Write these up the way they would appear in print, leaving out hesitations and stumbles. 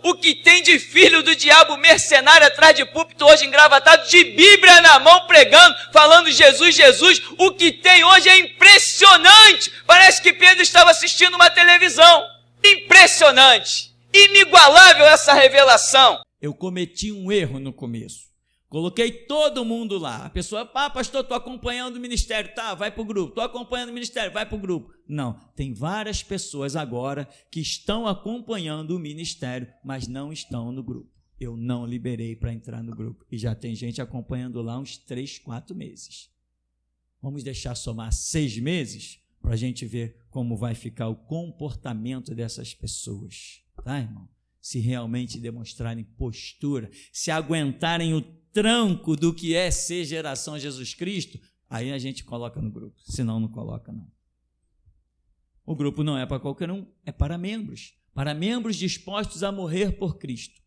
o que tem de filho do diabo mercenário atrás de púlpito hoje engravatado, de Bíblia na mão pregando, falando Jesus, Jesus, o que tem hoje é impressionante. Parece que Pedro estava assistindo uma televisão. Impressionante, inigualável essa revelação. Eu cometi um erro no começo. Coloquei todo mundo lá. A pessoa, pastor, estou acompanhando o ministério. Tá, vai para o grupo. Estou acompanhando o ministério, vai para o grupo. Não, tem várias pessoas agora que estão acompanhando o ministério, mas não estão no grupo. Eu não liberei para entrar no grupo. E já tem gente acompanhando lá uns 3, 4 meses. Vamos deixar somar 6 meses para a gente ver como vai ficar o comportamento dessas pessoas. Tá, irmão? Se realmente demonstrarem postura, se aguentarem o tranco do que é ser geração Jesus Cristo, aí a gente coloca no grupo, senão não coloca não. O grupo não é para qualquer um, é para membros dispostos a morrer por Cristo.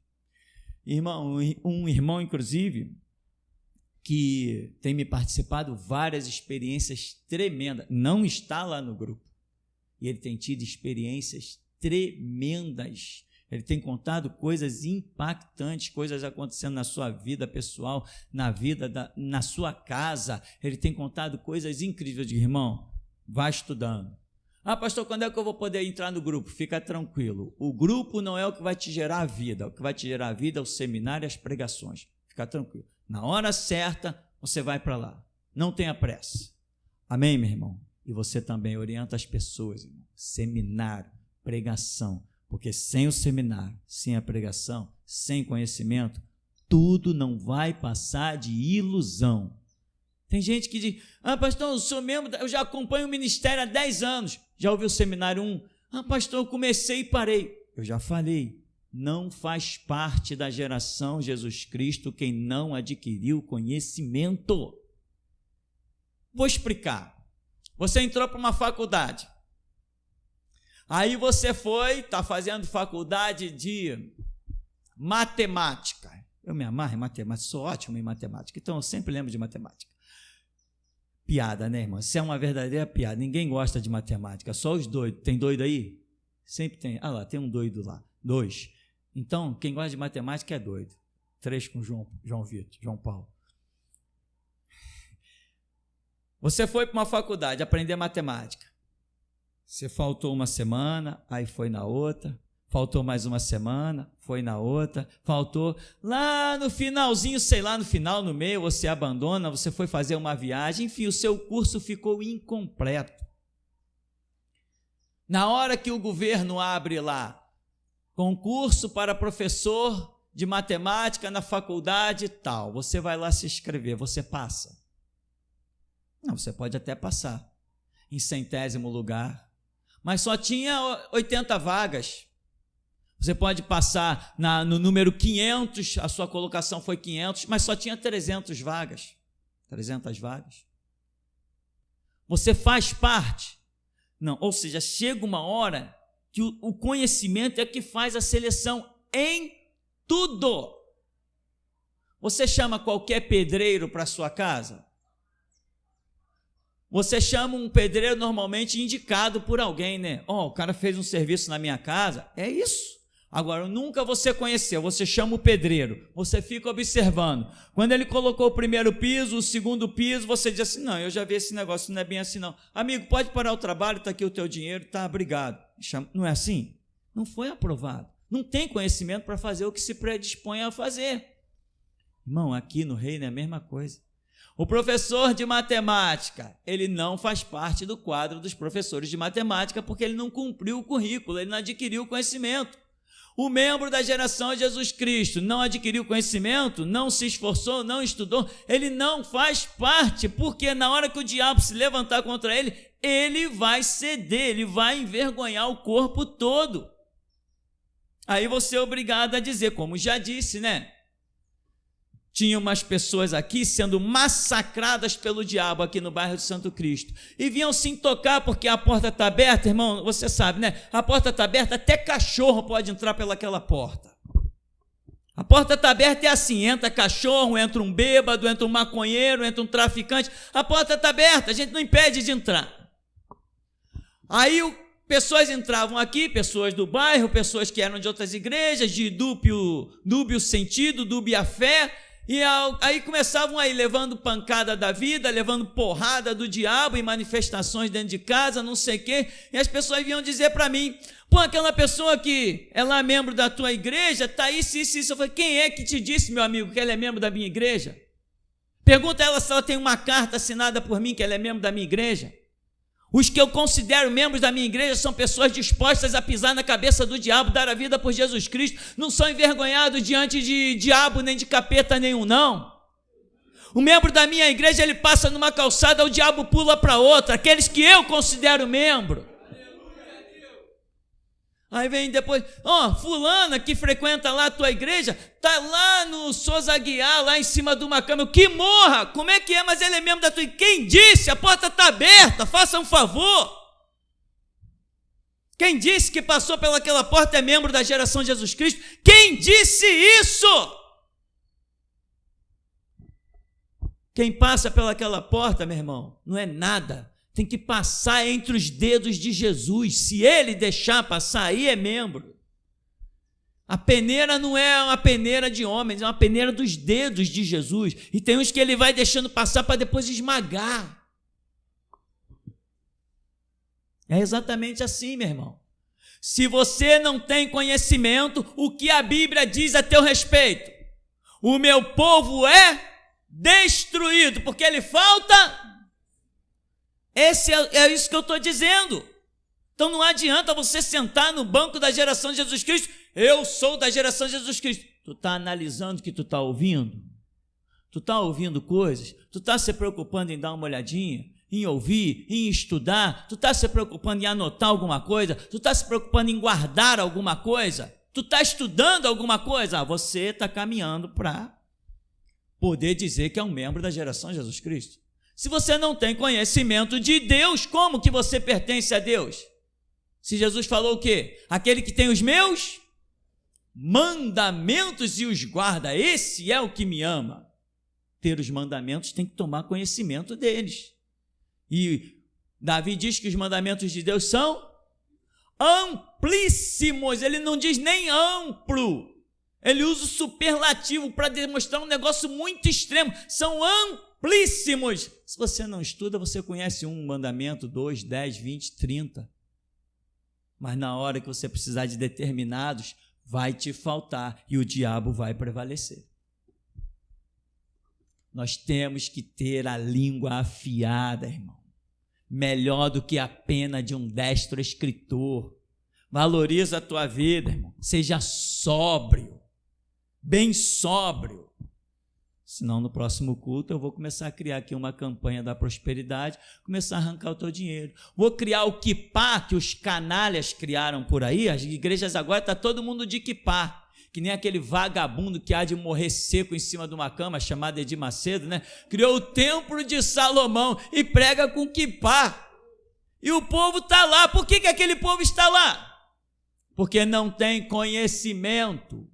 Irmão, um irmão inclusive, que tem me participado várias experiências tremendas, não está lá no grupo, e ele tem tido experiências tremendas. Ele tem contado coisas impactantes, coisas acontecendo na sua vida pessoal, na sua casa. Ele tem contado coisas incríveis. De irmão, vá estudando. Pastor, quando é que eu vou poder entrar no grupo? Fica tranquilo. O grupo não é o que vai te gerar a vida. O que vai te gerar a vida é o seminário e as pregações. Fica tranquilo. Na hora certa, você vai para lá. Não tenha pressa. Amém, meu irmão? E você também orienta as pessoas, irmão. Seminário, pregação. Porque sem o seminário, sem a pregação, sem conhecimento, tudo não vai passar de ilusão. Tem gente que diz, pastor, eu sou membro, eu já acompanho o ministério há 10 anos. Já ouviu o seminário 1? Pastor, eu comecei e parei. Eu já falei, não faz parte da geração Jesus Cristo quem não adquiriu conhecimento. Vou explicar. Você entrou para uma faculdade. Aí você está fazendo faculdade de matemática. Eu me amarro em matemática, sou ótimo em matemática, então eu sempre lembro de matemática. Piada, né, irmão? Isso é uma verdadeira piada. Ninguém gosta de matemática, só os doidos. Tem doido aí? Sempre tem. Lá, tem um doido lá. 2. Então, quem gosta de matemática é doido. 3 com João Vitor, João Paulo. Você foi para uma faculdade aprender matemática. Você faltou uma semana, aí foi na outra, faltou mais uma semana, foi na outra, faltou lá no finalzinho, sei lá, no final, no meio, você abandona, você foi fazer uma viagem, enfim, o seu curso ficou incompleto. Na hora que o governo abre lá, concurso para professor de matemática na faculdade e tal, você vai lá se inscrever, você passa? Não, você pode até passar, em 100º lugar, mas só tinha 80 vagas. Você pode passar no número 500, a sua colocação foi 500, mas só tinha 300 vagas. 300 vagas. Você faz parte? Não, ou seja, chega uma hora que o conhecimento é que faz a seleção em tudo. Você chama qualquer pedreiro para a sua casa? Você chama um pedreiro normalmente indicado por alguém, né? O cara fez um serviço na minha casa, é isso. Agora, nunca você conheceu, você chama o pedreiro, você fica observando. Quando ele colocou o primeiro piso, o segundo piso, você diz assim, não, eu já vi esse negócio, não é bem assim não. Amigo, pode parar o trabalho, está aqui o teu dinheiro, tá, obrigado. Não é assim? Não foi aprovado. Não tem conhecimento para fazer o que se predispõe a fazer. Irmão, aqui no reino é a mesma coisa. O professor de matemática, ele não faz parte do quadro dos professores de matemática porque ele não cumpriu o currículo, ele não adquiriu o conhecimento. O membro da geração de Jesus Cristo não adquiriu conhecimento, não se esforçou, não estudou, ele não faz parte, porque na hora que o diabo se levantar contra ele, ele vai ceder, ele vai envergonhar o corpo todo. Aí você é obrigado a dizer, como já disse, né? Tinha umas pessoas aqui sendo massacradas pelo diabo aqui no bairro de Santo Cristo. E vinham se tocar porque a porta está aberta, irmão, você sabe, né? A porta está aberta, até cachorro pode entrar pelaquela porta. A porta está aberta e é assim, entra cachorro, entra um bêbado, entra um maconheiro, entra um traficante. A porta está aberta, a gente não impede de entrar. Aí pessoas entravam aqui, pessoas do bairro, pessoas que eram de outras igrejas, de dúbio sentido, dúbia fé, e aí começavam aí levando pancada da vida, levando porrada do diabo em manifestações dentro de casa, não sei o quê, e as pessoas vinham dizer para mim, pô, aquela pessoa que ela é membro da tua igreja, tá isso. Eu falei, quem é que te disse, meu amigo, que ela é membro da minha igreja? Pergunta a ela se ela tem uma carta assinada por mim, que ela é membro da minha igreja. Os que eu considero membros da minha igreja são pessoas dispostas a pisar na cabeça do diabo, dar a vida por Jesus Cristo, não são envergonhados diante de diabo nem de capeta nenhum, não. O membro da minha igreja, ele passa numa calçada, o diabo pula para outra, aqueles que eu considero membro. Aí vem depois, fulana que frequenta lá a tua igreja, tá lá no Souza Aguiar, lá em cima de uma cama, que morra, como é que é, mas ele é membro da tua igreja, quem disse? A porta está aberta, faça um favor. Quem disse que passou pelaquela porta é membro da geração de Jesus Cristo? Quem disse isso? Quem passa pelaquela porta, meu irmão, não é nada. Tem que passar entre os dedos de Jesus. Se ele deixar passar, aí é membro. A peneira não é uma peneira de homens, é uma peneira dos dedos de Jesus. E tem uns que ele vai deixando passar para depois esmagar. É exatamente assim, meu irmão. Se você não tem conhecimento, o que a Bíblia diz a teu respeito? O meu povo é destruído, porque ele falta... É isso que eu estou dizendo. Então não adianta você sentar no banco da geração de Jesus Cristo. Eu sou da geração de Jesus Cristo. Tu está analisando o que tu está ouvindo? Tu está ouvindo coisas? Tu está se preocupando em dar uma olhadinha? Em ouvir? Em estudar? Tu está se preocupando em anotar alguma coisa? Tu está se preocupando em guardar alguma coisa? Tu está estudando alguma coisa? Você está caminhando para poder dizer que é um membro da geração de Jesus Cristo. Se você não tem conhecimento de Deus, como que você pertence a Deus? Se Jesus falou o quê? Aquele que tem os meus mandamentos e os guarda, esse é o que me ama. Ter os mandamentos tem que tomar conhecimento deles. E Davi diz que os mandamentos de Deus são amplíssimos, ele não diz nem amplo. Ele usa o superlativo para demonstrar um negócio muito extremo. São amplíssimos. Se você não estuda, você conhece um mandamento, 2, 10, 20, 30. Mas na hora que você precisar de determinados, vai te faltar e o diabo vai prevalecer. Nós temos que ter a língua afiada, irmão. Melhor do que a pena de um destro escritor. Valoriza a tua vida, irmão. Seja sóbrio. Bem sóbrio. Senão no próximo culto eu vou começar a criar aqui uma campanha da prosperidade, começar a arrancar o teu dinheiro. Vou criar o quipá que os canalhas criaram por aí. As igrejas agora está todo mundo de quipá. Que nem aquele vagabundo que há de morrer seco em cima de uma cama, chamado Edir Macedo, né? Criou o templo de Salomão e prega com quipá. E o povo está lá. Por que aquele povo está lá? Porque não tem conhecimento.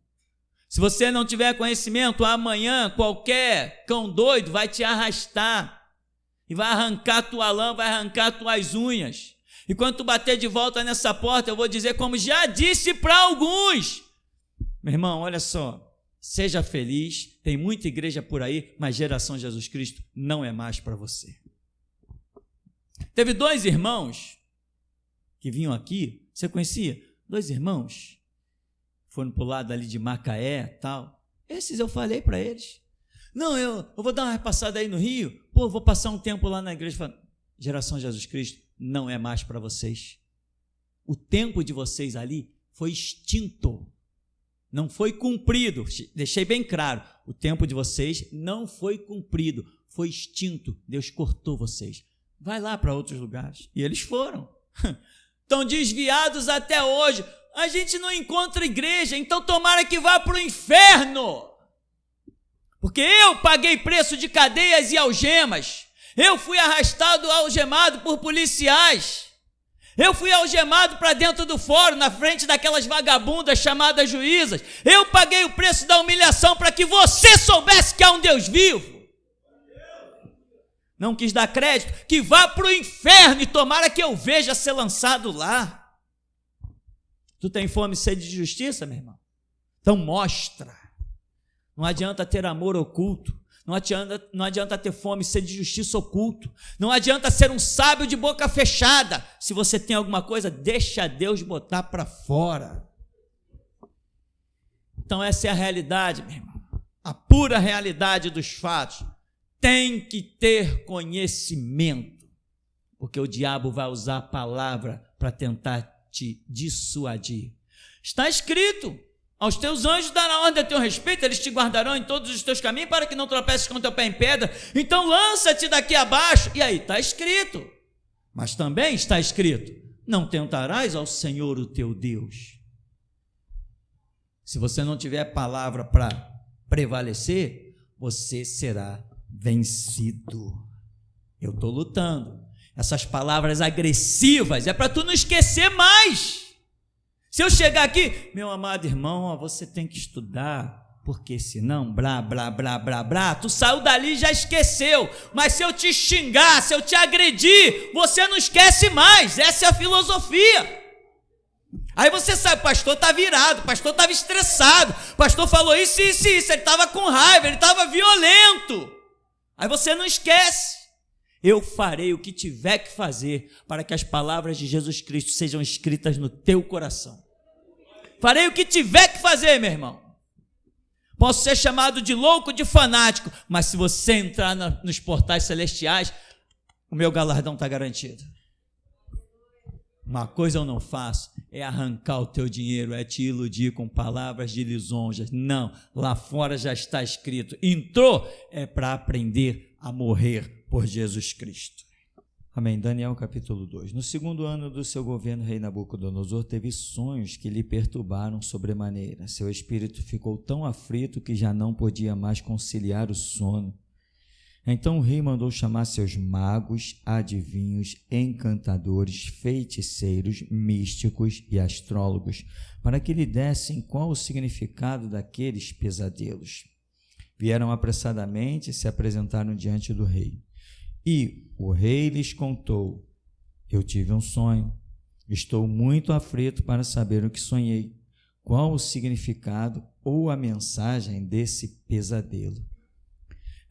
Se você não tiver conhecimento, amanhã qualquer cão doido vai te arrastar e vai arrancar tua lã, vai arrancar tuas unhas. E quando tu bater de volta nessa porta, eu vou dizer como já disse para alguns. Meu irmão, olha só, seja feliz, tem muita igreja por aí, mas geração de Jesus Cristo não é mais para você. Teve 2 irmãos que vinham aqui, você conhecia? 2 irmãos, foram para o lado ali de Macaé e tal. Esses eu falei para eles. Não, eu vou dar uma passada aí no Rio, vou passar um tempo lá na igreja. Falei, geração de Jesus Cristo não é mais para vocês. O tempo de vocês ali foi extinto. Não foi cumprido, deixei bem claro, o tempo de vocês não foi cumprido, foi extinto, Deus cortou vocês, vai lá para outros lugares, e eles foram, estão desviados até hoje, a gente não encontra igreja, então tomara que vá para o inferno, porque eu paguei preço de cadeias e algemas, eu fui arrastado, algemado por policiais, eu fui algemado para dentro do fórum, na frente daquelas vagabundas chamadas juízas. Eu paguei o preço da humilhação para que você soubesse que há um Deus vivo. Não quis dar crédito, que vá para o inferno e tomara que eu veja ser lançado lá. Tu tem fome e sede de justiça, meu irmão? Então mostra. Não adianta ter amor oculto. Não adianta ter fome e sede de justiça oculto. Não adianta ser um sábio de boca fechada. Se você tem alguma coisa, deixa Deus botar para fora. Então essa é a realidade, meu irmão. A pura realidade dos fatos. Tem que ter conhecimento. Porque o diabo vai usar a palavra para tentar te dissuadir. Está escrito: aos teus anjos dará ordem a teu respeito, eles te guardarão em todos os teus caminhos para que não tropeces com teu pé em pedra. Então lança-te daqui abaixo. E aí está escrito. Mas também está escrito: não tentarás ao Senhor o teu Deus. Se você não tiver palavra para prevalecer, você será vencido. Eu estou lutando. Essas palavras agressivas é para tu não esquecer mais. Se eu chegar aqui, meu amado irmão, você tem que estudar, porque senão, tu saiu dali e já esqueceu. Mas se eu te xingar, se eu te agredir, você não esquece mais. Essa é a filosofia. Aí você sabe, o pastor está virado, o pastor estava estressado, o pastor falou isso, ele estava com raiva, ele estava violento. Aí você não esquece. Eu farei o que tiver que fazer para que as palavras de Jesus Cristo sejam escritas no teu coração. Farei o que tiver que fazer, meu irmão. Posso ser chamado de louco, de fanático, mas se você entrar nos portais celestiais, o meu galardão está garantido. Uma coisa eu não faço, é arrancar o teu dinheiro, é te iludir com palavras de lisonjas. Não, lá fora já está escrito. Entrou, é para aprender a morrer por Jesus Cristo. Amém. Daniel capítulo 2. No segundo ano do seu governo, rei Nabucodonosor teve sonhos que lhe perturbaram sobremaneira. Seu espírito ficou tão aflito que já não podia mais conciliar o sono. Então o rei mandou chamar seus magos, adivinhos, encantadores, feiticeiros, místicos e astrólogos, para que lhe dessem qual o significado daqueles pesadelos. Vieram apressadamente e se apresentaram diante do rei. E o rei lhes contou: eu tive um sonho, estou muito aflito para saber o que sonhei, qual o significado ou a mensagem desse pesadelo.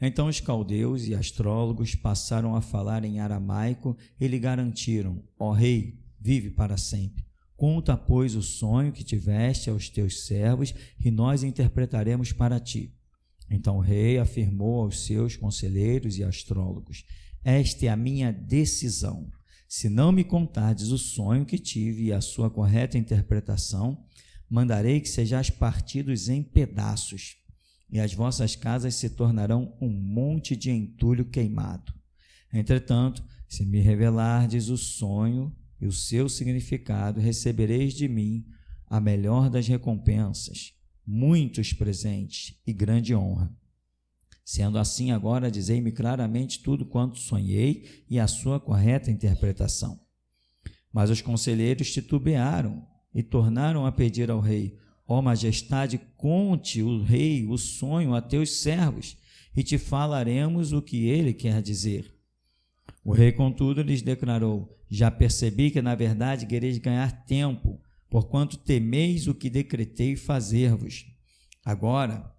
Então os caldeus e astrólogos passaram a falar em aramaico e lhe garantiram: ó rei, vive para sempre. Conta, pois, o sonho que tiveste aos teus servos e nós interpretaremos para ti. Então o rei afirmou aos seus conselheiros e astrólogos: esta é a minha decisão. Se não me contardes o sonho que tive e a sua correta interpretação, mandarei que sejais partidos em pedaços, e as vossas casas se tornarão um monte de entulho queimado. Entretanto, se me revelardes o sonho e o seu significado, recebereis de mim a melhor das recompensas, muitos presentes e grande honra. Sendo assim, agora dizei-me claramente tudo quanto sonhei e a sua correta interpretação. Mas os conselheiros titubearam e tornaram a pedir ao rei: ó majestade, conte o rei o sonho a teus servos, e te falaremos o que ele quer dizer. O rei, contudo, lhes declarou: já percebi que, na verdade, quereis ganhar tempo, porquanto temeis o que decretei fazer-vos. Agora,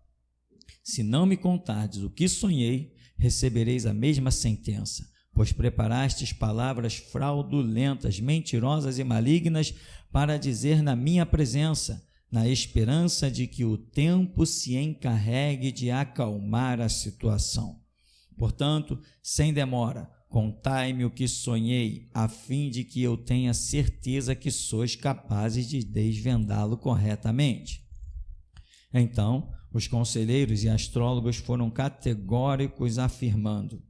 se não me contardes o que sonhei, recebereis a mesma sentença, pois preparastes palavras fraudulentas, mentirosas e malignas para dizer na minha presença, na esperança de que o tempo se encarregue de acalmar a situação. Portanto, sem demora, contai-me o que sonhei, a fim de que eu tenha certeza que sois capazes de desvendá-lo corretamente. Então, os conselheiros e astrólogos foram categóricos, afirmando: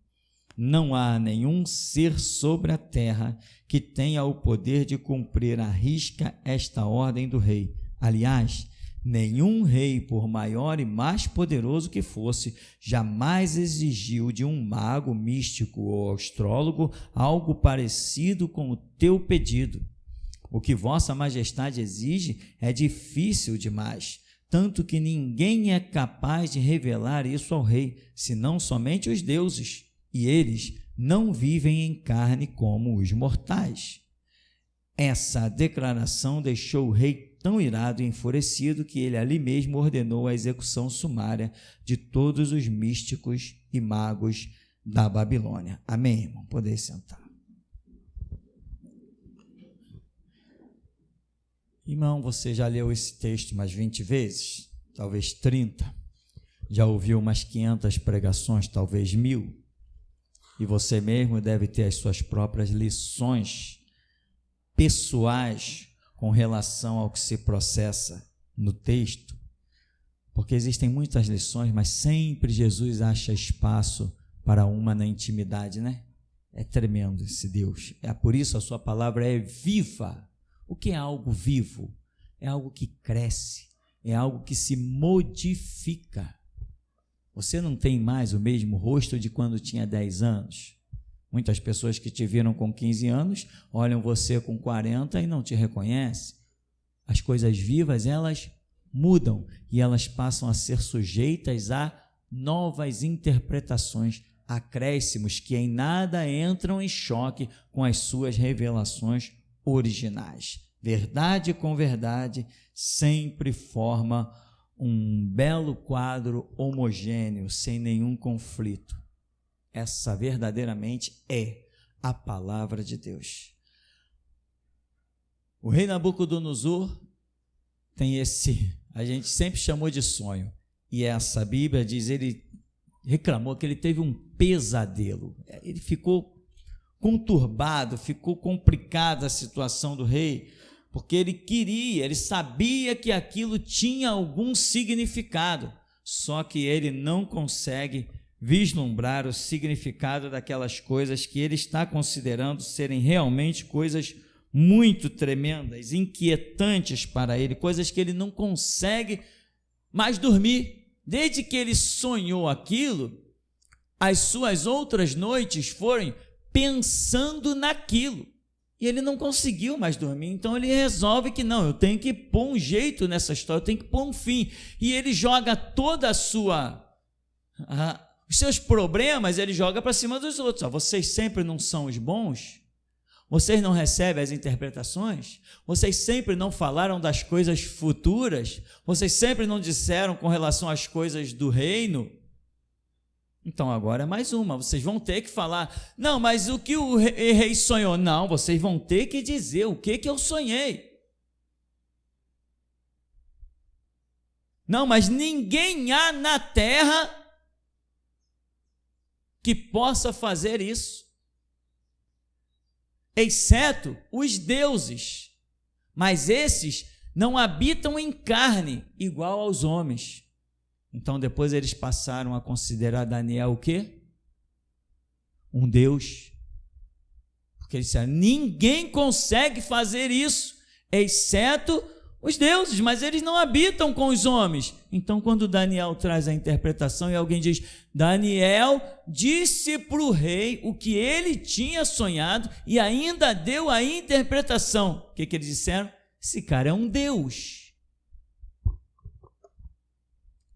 não há nenhum ser sobre a terra que tenha o poder de cumprir à risca esta ordem do rei. Aliás, nenhum rei, por maior e mais poderoso que fosse, jamais exigiu de um mago, místico ou astrólogo algo parecido com o teu pedido. O que vossa majestade exige é difícil demais, tanto que ninguém é capaz de revelar isso ao rei, senão somente os deuses, e eles não vivem em carne como os mortais. Essa declaração deixou o rei tão irado e enfurecido que ele ali mesmo ordenou a execução sumária de todos os místicos e magos da Babilônia. Amém, irmão? Poder sentar. Irmão, você já leu esse texto umas 20 vezes? Talvez 30. Já ouviu umas 500 pregações, talvez 1000. E você mesmo deve ter as suas próprias lições pessoais com relação ao que se processa no texto, porque existem muitas lições, mas sempre Jesus acha espaço para uma na intimidade, né? É tremendo esse Deus. É por isso a sua palavra é viva. O que é algo vivo? É algo que cresce, é algo que se modifica. Você não tem mais o mesmo rosto de quando tinha 10 anos. Muitas pessoas que te viram com 15 anos, olham você com 40 e não te reconhecem. As coisas vivas, elas mudam e elas passam a ser sujeitas a novas interpretações, acréscimos que em nada entram em choque com as suas revelações originais. Verdade com verdade sempre forma um belo quadro homogêneo, sem nenhum conflito. Essa verdadeiramente é a palavra de Deus. O rei Nabucodonosor tem esse, a gente sempre chamou de sonho, e essa Bíblia diz, ele reclamou que ele teve um pesadelo, ele ficou conturbado, ficou complicada a situação do rei, porque ele sabia que aquilo tinha algum significado, só que ele não consegue vislumbrar o significado daquelas coisas que ele está considerando serem realmente coisas muito tremendas, inquietantes para ele, coisas que ele não consegue mais dormir. Desde que ele sonhou aquilo, as suas outras noites foram pensando naquilo. E ele não conseguiu mais dormir, então ele resolve que não, eu tenho que pôr um jeito nessa história, eu tenho que pôr um fim. E ele joga toda os seus problemas, ele joga para cima dos outros. Vocês sempre não são os bons? Vocês não recebem as interpretações? Vocês sempre não falaram das coisas futuras? Vocês sempre não disseram com relação às coisas do reino? Então agora é mais uma, vocês vão ter que falar, não, mas o que o rei sonhou? Não, vocês vão ter que dizer o que eu sonhei. Não, mas ninguém há na terra que possa fazer isso, exceto os deuses, mas esses não habitam em carne igual aos homens. Então depois eles passaram a considerar Daniel o quê? Um Deus. Porque eles disseram, ninguém consegue fazer isso, exceto os deuses, mas eles não habitam com os homens. Então quando Daniel traz a interpretação e alguém diz, Daniel disse para o rei o que ele tinha sonhado e ainda deu a interpretação. O que eles disseram? Esse cara é um Deus.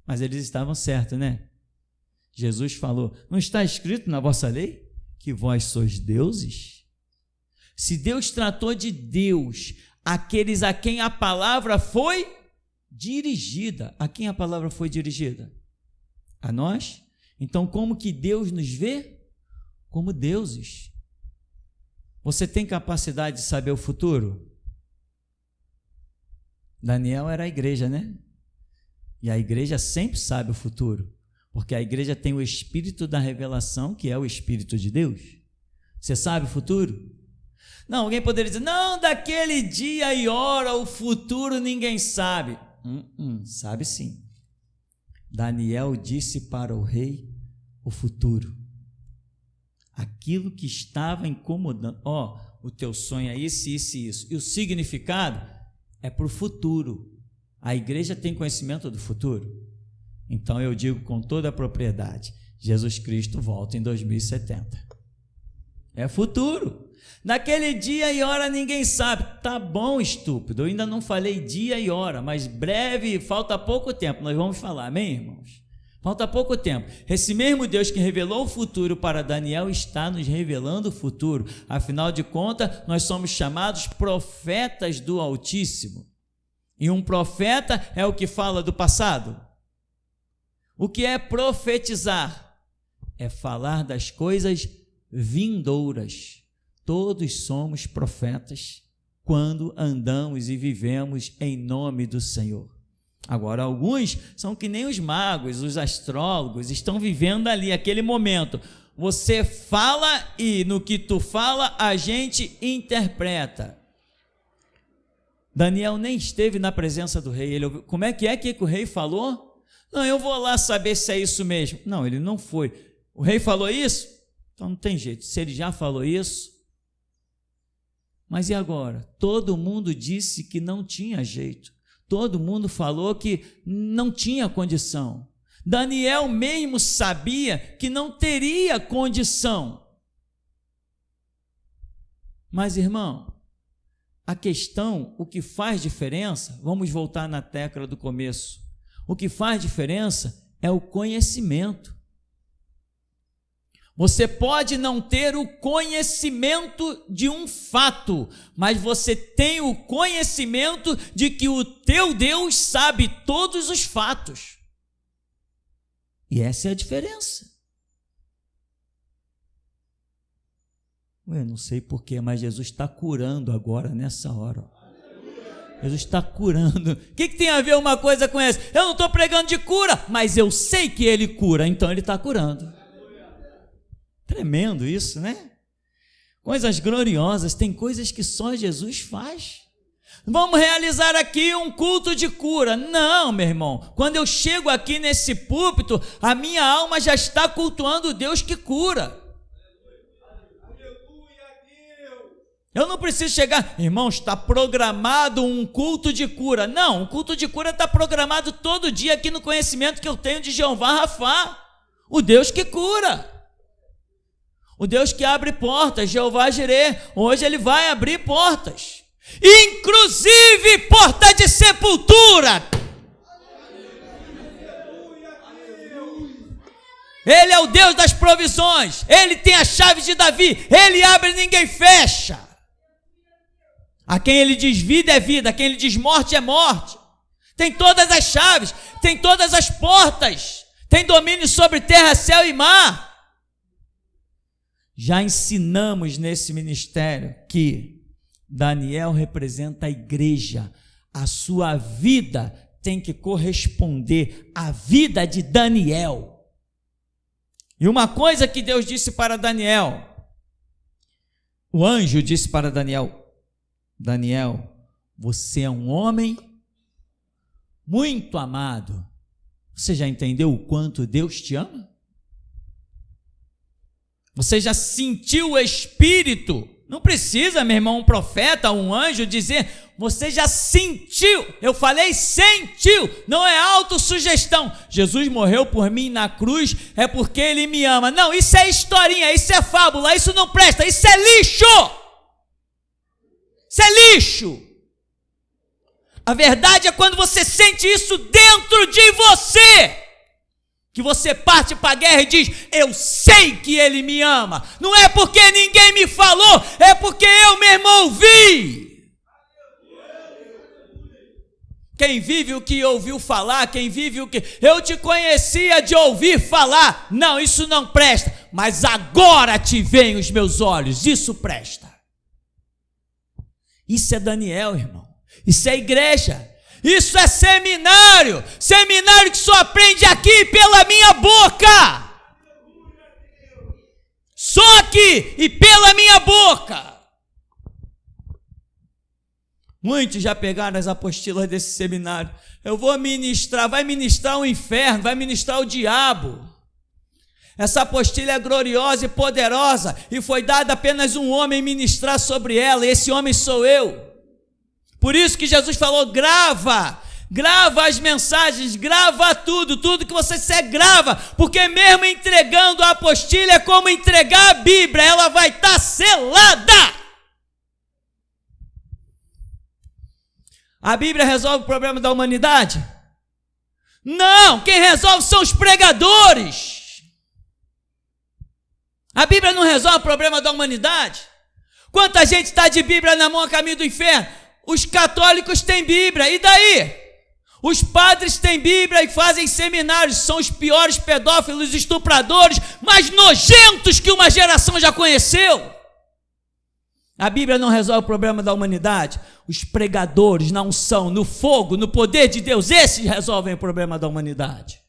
Mas eles estavam certos, né? Jesus falou, não está escrito na vossa lei que vós sois deuses? Se Deus tratou de Deus, aqueles a quem a palavra foi dirigida. A quem a palavra foi dirigida? A nós? Então como que Deus nos vê? Como deuses. Você tem capacidade de saber o futuro? Daniel era a igreja, né? E a igreja sempre sabe o futuro, porque a igreja tem o espírito da revelação, que é o espírito de Deus. Você sabe o futuro? Não, alguém poderia dizer, não, daquele dia e hora, o futuro ninguém sabe. Sabe sim. Daniel disse para o rei o futuro. Aquilo que estava incomodando. O teu sonho é isso, isso e isso. E o significado é para o futuro. A igreja tem conhecimento do futuro? Então eu digo com toda a propriedade, Jesus Cristo volta em 2070. É futuro. Naquele dia e hora ninguém sabe. Tá bom, estúpido, eu ainda não falei dia e hora, mas breve, falta pouco tempo, nós vamos falar, amém, irmãos? Falta pouco tempo. Esse mesmo Deus que revelou o futuro para Daniel está nos revelando o futuro. Afinal de contas, nós somos chamados profetas do Altíssimo. E um profeta é o que fala do passado. O que é profetizar? É falar das coisas vindouras. Todos somos profetas quando andamos e vivemos em nome do Senhor. Agora, alguns são que nem os magos, os astrólogos, estão vivendo ali aquele momento. Você fala e no que tu fala a gente interpreta. Daniel nem esteve na presença do rei. Ele ouviu, como é que o rei falou? Não, eu vou lá saber se é isso mesmo. Não, ele não foi. O rei falou isso? Então não tem jeito. Se ele já falou isso. Mas e agora? Todo mundo disse que não tinha jeito. Todo mundo falou que não tinha condição. Daniel mesmo sabia que não teria condição. Mas, irmão, a questão, o que faz diferença, vamos voltar na tecla do começo, o que faz diferença é o conhecimento. Você pode não ter o conhecimento de um fato, mas você tem o conhecimento de que o teu Deus sabe todos os fatos. E essa é a diferença. Eu não sei porquê, mas Jesus está curando agora, nessa hora. Jesus está curando. O que tem a ver uma coisa com essa? Eu não estou pregando de cura, mas eu sei que Ele cura, então Ele está curando. Tremendo isso, né? Coisas gloriosas, tem coisas que só Jesus faz. Vamos realizar aqui um culto de cura. Não, meu irmão, quando eu chego aqui nesse púlpito, a minha alma já está cultuando o Deus que cura. Eu não preciso chegar, irmão, está programado um culto de cura. Não, o culto de cura está programado todo dia aqui no conhecimento que eu tenho de Jeová Rafá, o Deus que cura. O Deus que abre portas, Jeová Jirê, hoje Ele vai abrir portas, inclusive porta de sepultura. Ele é o Deus das provisões, Ele tem a chave de Davi, Ele abre e ninguém fecha. A quem Ele diz vida é vida, a quem Ele diz morte é morte. Tem todas as chaves, tem todas as portas, tem domínio sobre terra, céu e mar. Já ensinamos nesse ministério que Daniel representa a igreja, a sua vida tem que corresponder à vida de Daniel. E uma coisa que Deus disse para Daniel, o anjo disse para Daniel: Daniel, você é um homem muito amado. Você já entendeu o quanto Deus te ama? Você já sentiu o Espírito? Não precisa, meu irmão, um profeta, um anjo dizer, você já sentiu. Eu falei sentiu, não é autossugestão. Jesus morreu por mim na cruz, é porque Ele me ama. Não, isso é historinha, isso é fábula, isso não presta, isso é lixo. Isso é lixo. A verdade é quando você sente isso dentro de você, que você parte para a guerra e diz, eu sei que Ele me ama. Não é porque ninguém me falou, é porque eu mesmo ouvi. Quem vive o que ouviu falar, quem vive o que... Eu te conhecia de ouvir falar. Não, isso não presta. Mas agora te veem os meus olhos, isso presta. Isso é Daniel, irmão. Isso é igreja. Isso é seminário. Seminário que só aprende aqui pela minha boca. Só aqui e pela minha boca. Muitos já pegaram as apostilas desse seminário. Eu vou ministrar, vai ministrar o inferno, vai ministrar o diabo. Essa apostila é gloriosa e poderosa e foi dada apenas um homem ministrar sobre ela, e esse homem sou eu. Por isso que Jesus falou, grava as mensagens, grava tudo que você disser, grava, porque mesmo entregando a apostila é como entregar a Bíblia, ela vai estar selada. A Bíblia resolve o problema da humanidade? Não, quem resolve são os pregadores. A Bíblia não resolve o problema da humanidade. Quanta gente está de Bíblia na mão a caminho do inferno? os católicos têm Bíblia, e daí? Os padres têm Bíblia e fazem seminários, são os piores pedófilos, estupradores, mais nojentos que uma geração já conheceu. A Bíblia não resolve o problema da humanidade. Os pregadores na unção, no fogo, no poder de Deus, esses resolvem o problema da humanidade.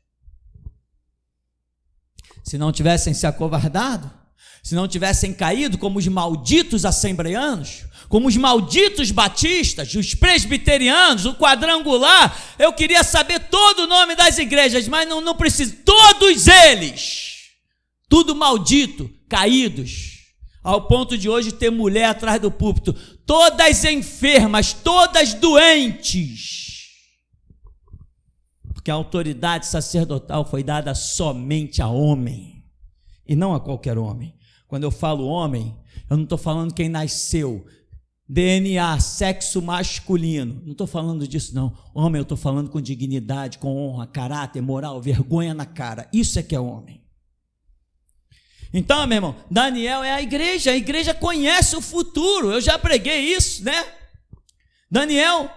Se não tivessem se acovardado, se não tivessem caído como os malditos assembleanos, como os malditos batistas, os presbiterianos, o quadrangular, eu queria saber todo o nome das igrejas, mas não preciso, todos eles, tudo maldito, caídos, ao ponto de hoje ter mulher atrás do púlpito, todas enfermas, todas doentes, porque a autoridade sacerdotal foi dada somente a homem, e não a qualquer homem. Quando eu falo homem, eu não estou falando quem nasceu, DNA, sexo masculino, não estou falando disso não. Homem, eu estou falando com dignidade, com honra, caráter, moral, vergonha na cara, isso é que é homem. Então, meu irmão, Daniel é a igreja conhece o futuro, eu já preguei isso, né? Daniel,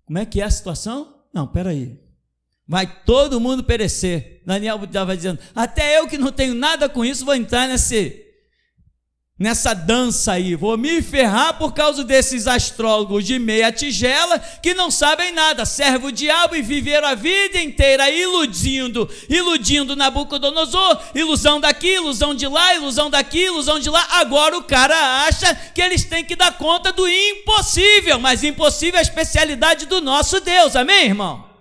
como é que é a situação? Não, peraí, vai todo mundo perecer. Daniel estava dizendo, até eu que não tenho nada com isso, vou entrar nessa dança aí, vou me ferrar por causa desses astrólogos de meia tigela que não sabem nada, servem o diabo e viveram a vida inteira iludindo Nabucodonosor, ilusão daqui, ilusão de lá, ilusão daqui, ilusão de lá. Agora o cara acha que eles têm que dar conta do impossível, mas impossível é a especialidade do nosso Deus, amém, irmão?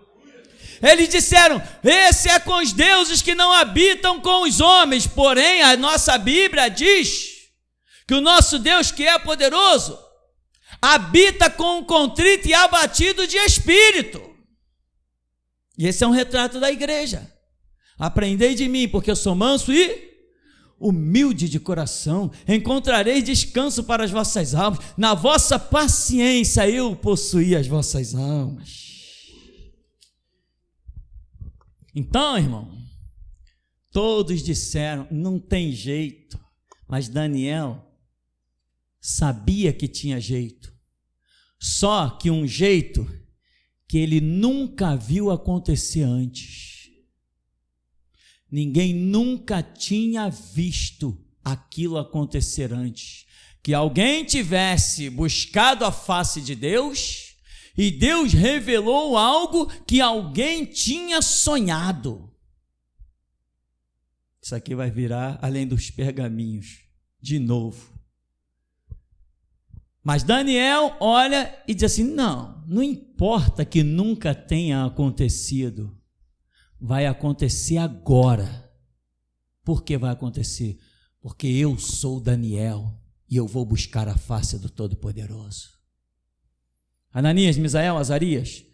Eles disseram, esse é com os deuses que não habitam com os homens, porém a nossa Bíblia diz que o nosso Deus, que é poderoso, habita com um contrito e abatido de espírito. E esse é um retrato da igreja. Aprendei de mim, porque eu sou manso e humilde de coração, encontrareis descanso para as vossas almas, na vossa paciência eu possuí as vossas almas. Então, irmão, todos disseram, não tem jeito, mas Daniel sabia que tinha jeito, só que um jeito que ele nunca viu acontecer antes. Ninguém nunca tinha visto aquilo acontecer antes, que alguém tivesse buscado a face de Deus e Deus revelou algo que alguém tinha sonhado. Isso aqui vai virar além dos pergaminhos, de novo. Mas Daniel olha e diz assim, não importa que nunca tenha acontecido, vai acontecer agora. Por que vai acontecer? Porque eu sou Daniel e eu vou buscar a face do Todo-Poderoso. Ananias, Misael, Azarias,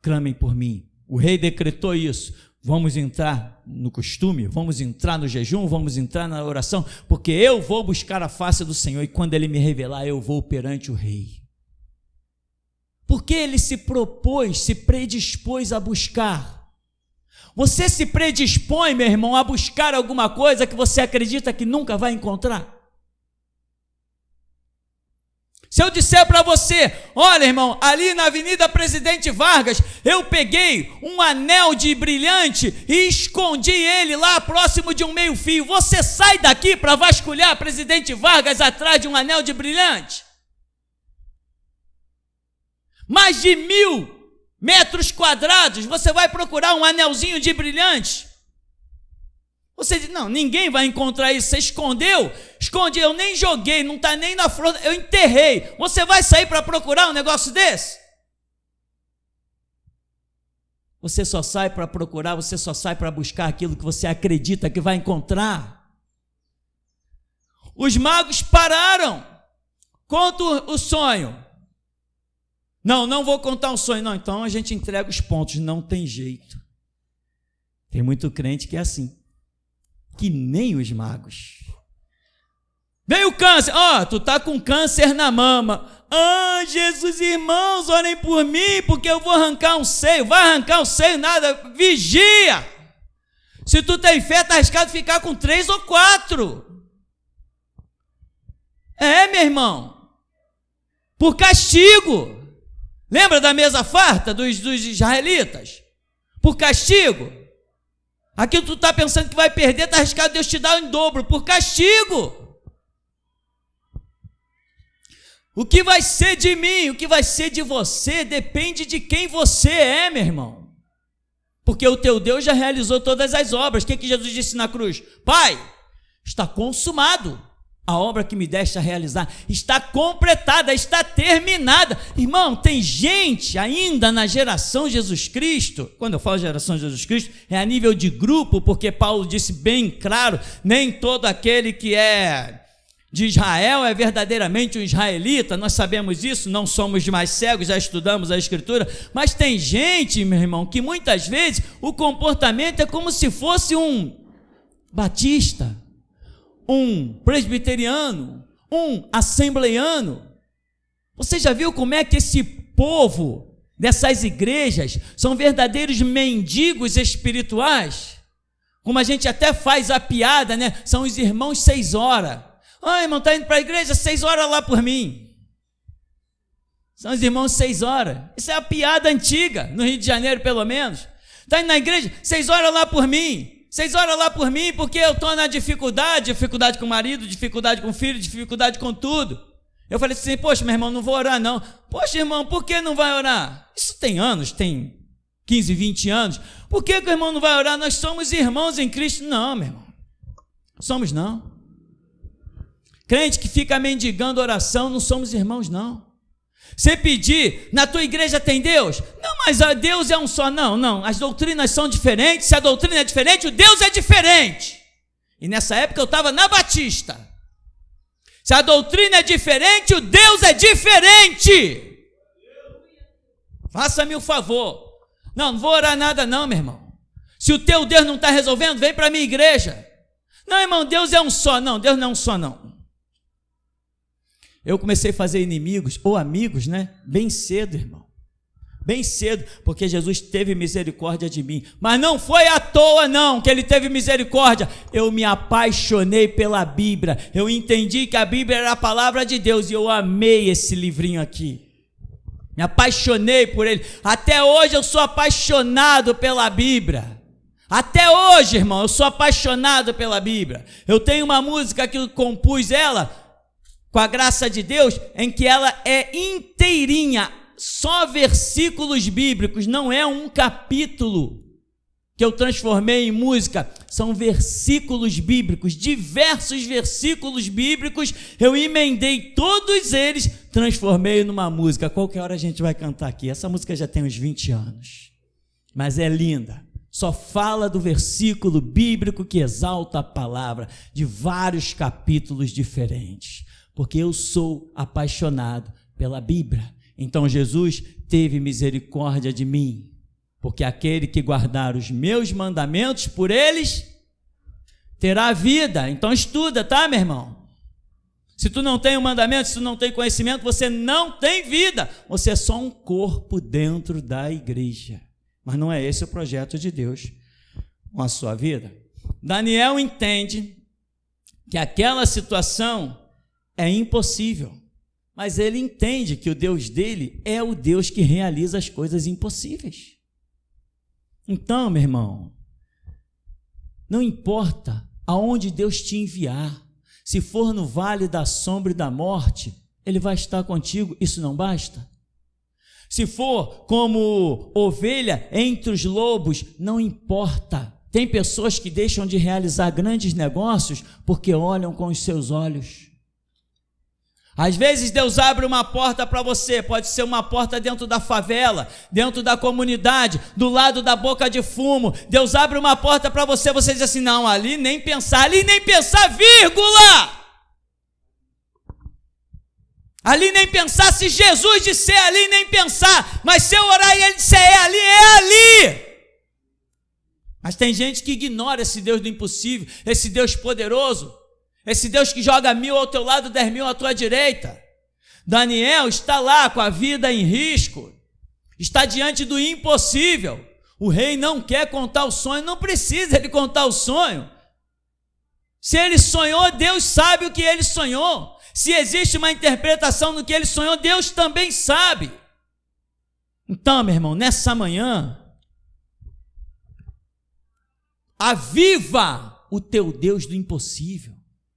clamem por mim. O rei decretou isso. Vamos entrar no costume, vamos entrar no jejum, vamos entrar na oração, porque eu vou buscar a face do Senhor e quando Ele me revelar, eu vou perante o rei. Porque ele se predispôs a buscar. Você se predispõe, meu irmão, a buscar alguma coisa que você acredita que nunca vai encontrar? Se eu disser para você, olha, irmão, ali na Avenida Presidente Vargas, eu peguei um anel de brilhante e escondi ele lá próximo de um meio-fio. Você sai daqui para vasculhar Presidente Vargas atrás de um anel de brilhante? Mais de 1.000 metros quadrados, você vai procurar um anelzinho de brilhante? Você diz, não, ninguém vai encontrar isso. Você escondeu? Esconde, eu nem joguei, não está nem na flor, eu enterrei. Você vai sair para procurar um negócio desse? Você só sai para procurar, você só sai para buscar aquilo que você acredita que vai encontrar. Os magos pararam. Conta o sonho. Não vou contar o sonho. Não, então a gente entrega os pontos. Não tem jeito. Tem muito crente que é assim. Que nem os magos. Veio o câncer, tu tá com câncer na mama. Jesus, irmãos, orem por mim, porque eu vou arrancar um seio. Vai arrancar um seio, nada, vigia. Se tu tem fé, tá arriscado ficar com 3 ou 4. Meu irmão. por castigo. Lembra da mesa farta dos israelitas? Por castigo. Aquilo tu está pensando que vai perder, está arriscado Deus te dar em dobro, por castigo. O que vai ser de mim, o que vai ser de você, depende de quem você é, meu irmão. Porque o teu Deus já realizou todas as obras. O que Jesus disse na cruz? Pai, está consumado. A obra que me deste a realizar está completada, está terminada. Irmão, tem gente ainda na geração Jesus Cristo. Quando eu falo geração Jesus Cristo, é a nível de grupo, porque Paulo disse bem claro, nem todo aquele que é de Israel é verdadeiramente um israelita. Nós sabemos isso, não somos mais cegos, já estudamos a Escritura, mas tem gente, meu irmão, que muitas vezes o comportamento é como se fosse um batista, um presbiteriano, um assembleiano. Você já viu como é que esse povo dessas igrejas são verdadeiros mendigos espirituais? Como a gente até faz a piada, né? São os irmãos 6 horas. Irmão, está indo para a igreja, 6 horas lá por mim. São os irmãos 6 horas. Isso é a piada antiga, no Rio de Janeiro pelo menos. Está indo na igreja, 6 horas lá por mim. 6 horas lá por mim, porque eu estou na dificuldade com o marido, dificuldade com o filho, dificuldade com tudo. Eu falei assim, poxa, meu irmão, não vou orar não. Poxa, irmão, por que não vai orar? Isso tem anos, tem 15, 20 anos. Por que o irmão não vai orar? Nós somos irmãos em Cristo. Não, meu irmão, somos não. Crente que fica mendigando oração, não somos irmãos não. Você pedir, na tua igreja tem Deus? Não, mas Deus é um só. Não, as doutrinas são diferentes. Se a doutrina é diferente, o Deus é diferente. E nessa época eu estava na Batista. Se a doutrina é diferente, o Deus é diferente. Faça-me o favor. Não vou orar nada não, meu irmão. Se o teu Deus não está resolvendo, vem para a minha igreja. Não, irmão, Deus é um só. Não, Deus não é um só não. Eu comecei a fazer inimigos, ou amigos, né? Bem cedo, irmão. Bem cedo, porque Jesus teve misericórdia de mim. Mas não foi à toa, não, que Ele teve misericórdia. Eu me apaixonei pela Bíblia. Eu entendi que a Bíblia era a palavra de Deus e eu amei esse livrinho aqui. Me apaixonei por ele. Até hoje eu sou apaixonado pela Bíblia. Até hoje, irmão, eu sou apaixonado pela Bíblia. Eu tenho uma música que eu compus ela, com a graça de Deus, em que ela é inteirinha, só versículos bíblicos, não é um capítulo que eu transformei em música, são versículos bíblicos, diversos versículos bíblicos, eu emendei todos eles, transformei numa música. Qualquer hora a gente vai cantar aqui, essa música já tem uns 20 anos, mas é linda, só fala do versículo bíblico que exalta a palavra, de vários capítulos diferentes, porque eu sou apaixonado pela Bíblia. Então Jesus teve misericórdia de mim, porque aquele que guardar os meus mandamentos, por eles terá vida. Então estuda, tá, meu irmão? Se tu não tem o mandamento, se tu não tem conhecimento, você não tem vida. Você é só um corpo dentro da igreja. Mas não é esse o projeto de Deus com a sua vida. Daniel entende que aquela situação é impossível, mas ele entende que o Deus dele é o Deus que realiza as coisas impossíveis. Então, meu irmão, não importa aonde Deus te enviar, se for no vale da sombra e da morte, Ele vai estar contigo, isso não basta? Se for como ovelha entre os lobos, não importa. Tem pessoas que deixam de realizar grandes negócios porque olham com os seus olhos. Às vezes Deus abre uma porta para você, pode ser uma porta dentro da favela, dentro da comunidade, do lado da boca de fumo. Deus abre uma porta para você, você diz assim, não, ali nem pensar, vírgula! Ali nem pensar, se Jesus disser ali, nem pensar, mas se eu orar e Ele disser é ali. Mas tem gente que ignora esse Deus do impossível, esse Deus poderoso, esse Deus que joga 1000 ao teu lado, 10.000 à tua direita. Daniel está lá com a vida em risco, está diante do impossível. O rei não quer contar o sonho, não precisa ele contar o sonho. Se ele sonhou, Deus sabe o que ele sonhou. Se existe uma interpretação do que ele sonhou, Deus também sabe. Então, meu irmão, nessa manhã, aviva o teu Deus do impossível.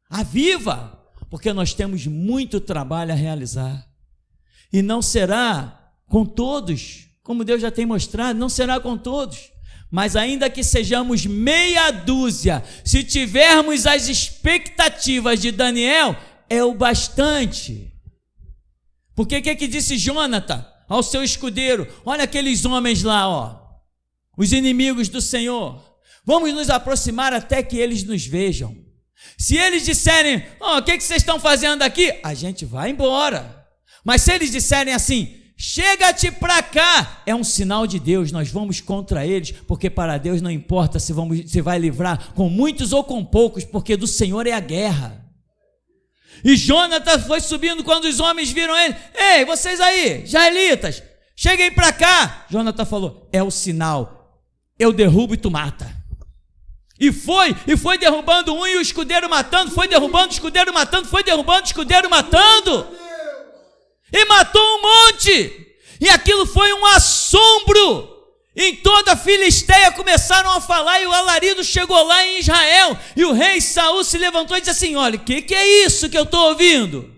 Aviva, porque nós temos muito trabalho a realizar. E não será com todos, como Deus já tem mostrado, não será com todos. Mas ainda que sejamos meia dúzia, se tivermos as expectativas de Daniel, é o bastante. Porque o que disse Jonathan ao seu escudeiro? Olha aqueles homens lá, ó, os inimigos do Senhor. Vamos nos aproximar até que eles nos vejam. Se eles disserem, o que vocês estão fazendo aqui? A gente vai embora. Mas se eles disserem assim, chega-te para cá, é um sinal de Deus, nós vamos contra eles, porque para Deus não importa se vai livrar com muitos ou com poucos, porque do Senhor é a guerra. E Jonathan foi subindo quando os homens viram ele. Ei, vocês aí, israelitas, cheguem para cá. Jonathan falou, é o sinal, eu derrubo e tu mata. E foi derrubando um e o escudeiro matando, foi derrubando o escudeiro matando, foi derrubando o escudeiro matando. E matou um monte. E aquilo foi um assombro. Em toda a Filisteia começaram a falar e o alarido chegou lá em Israel. E o rei Saul se levantou e disse assim, olha, o que é isso que eu estou ouvindo?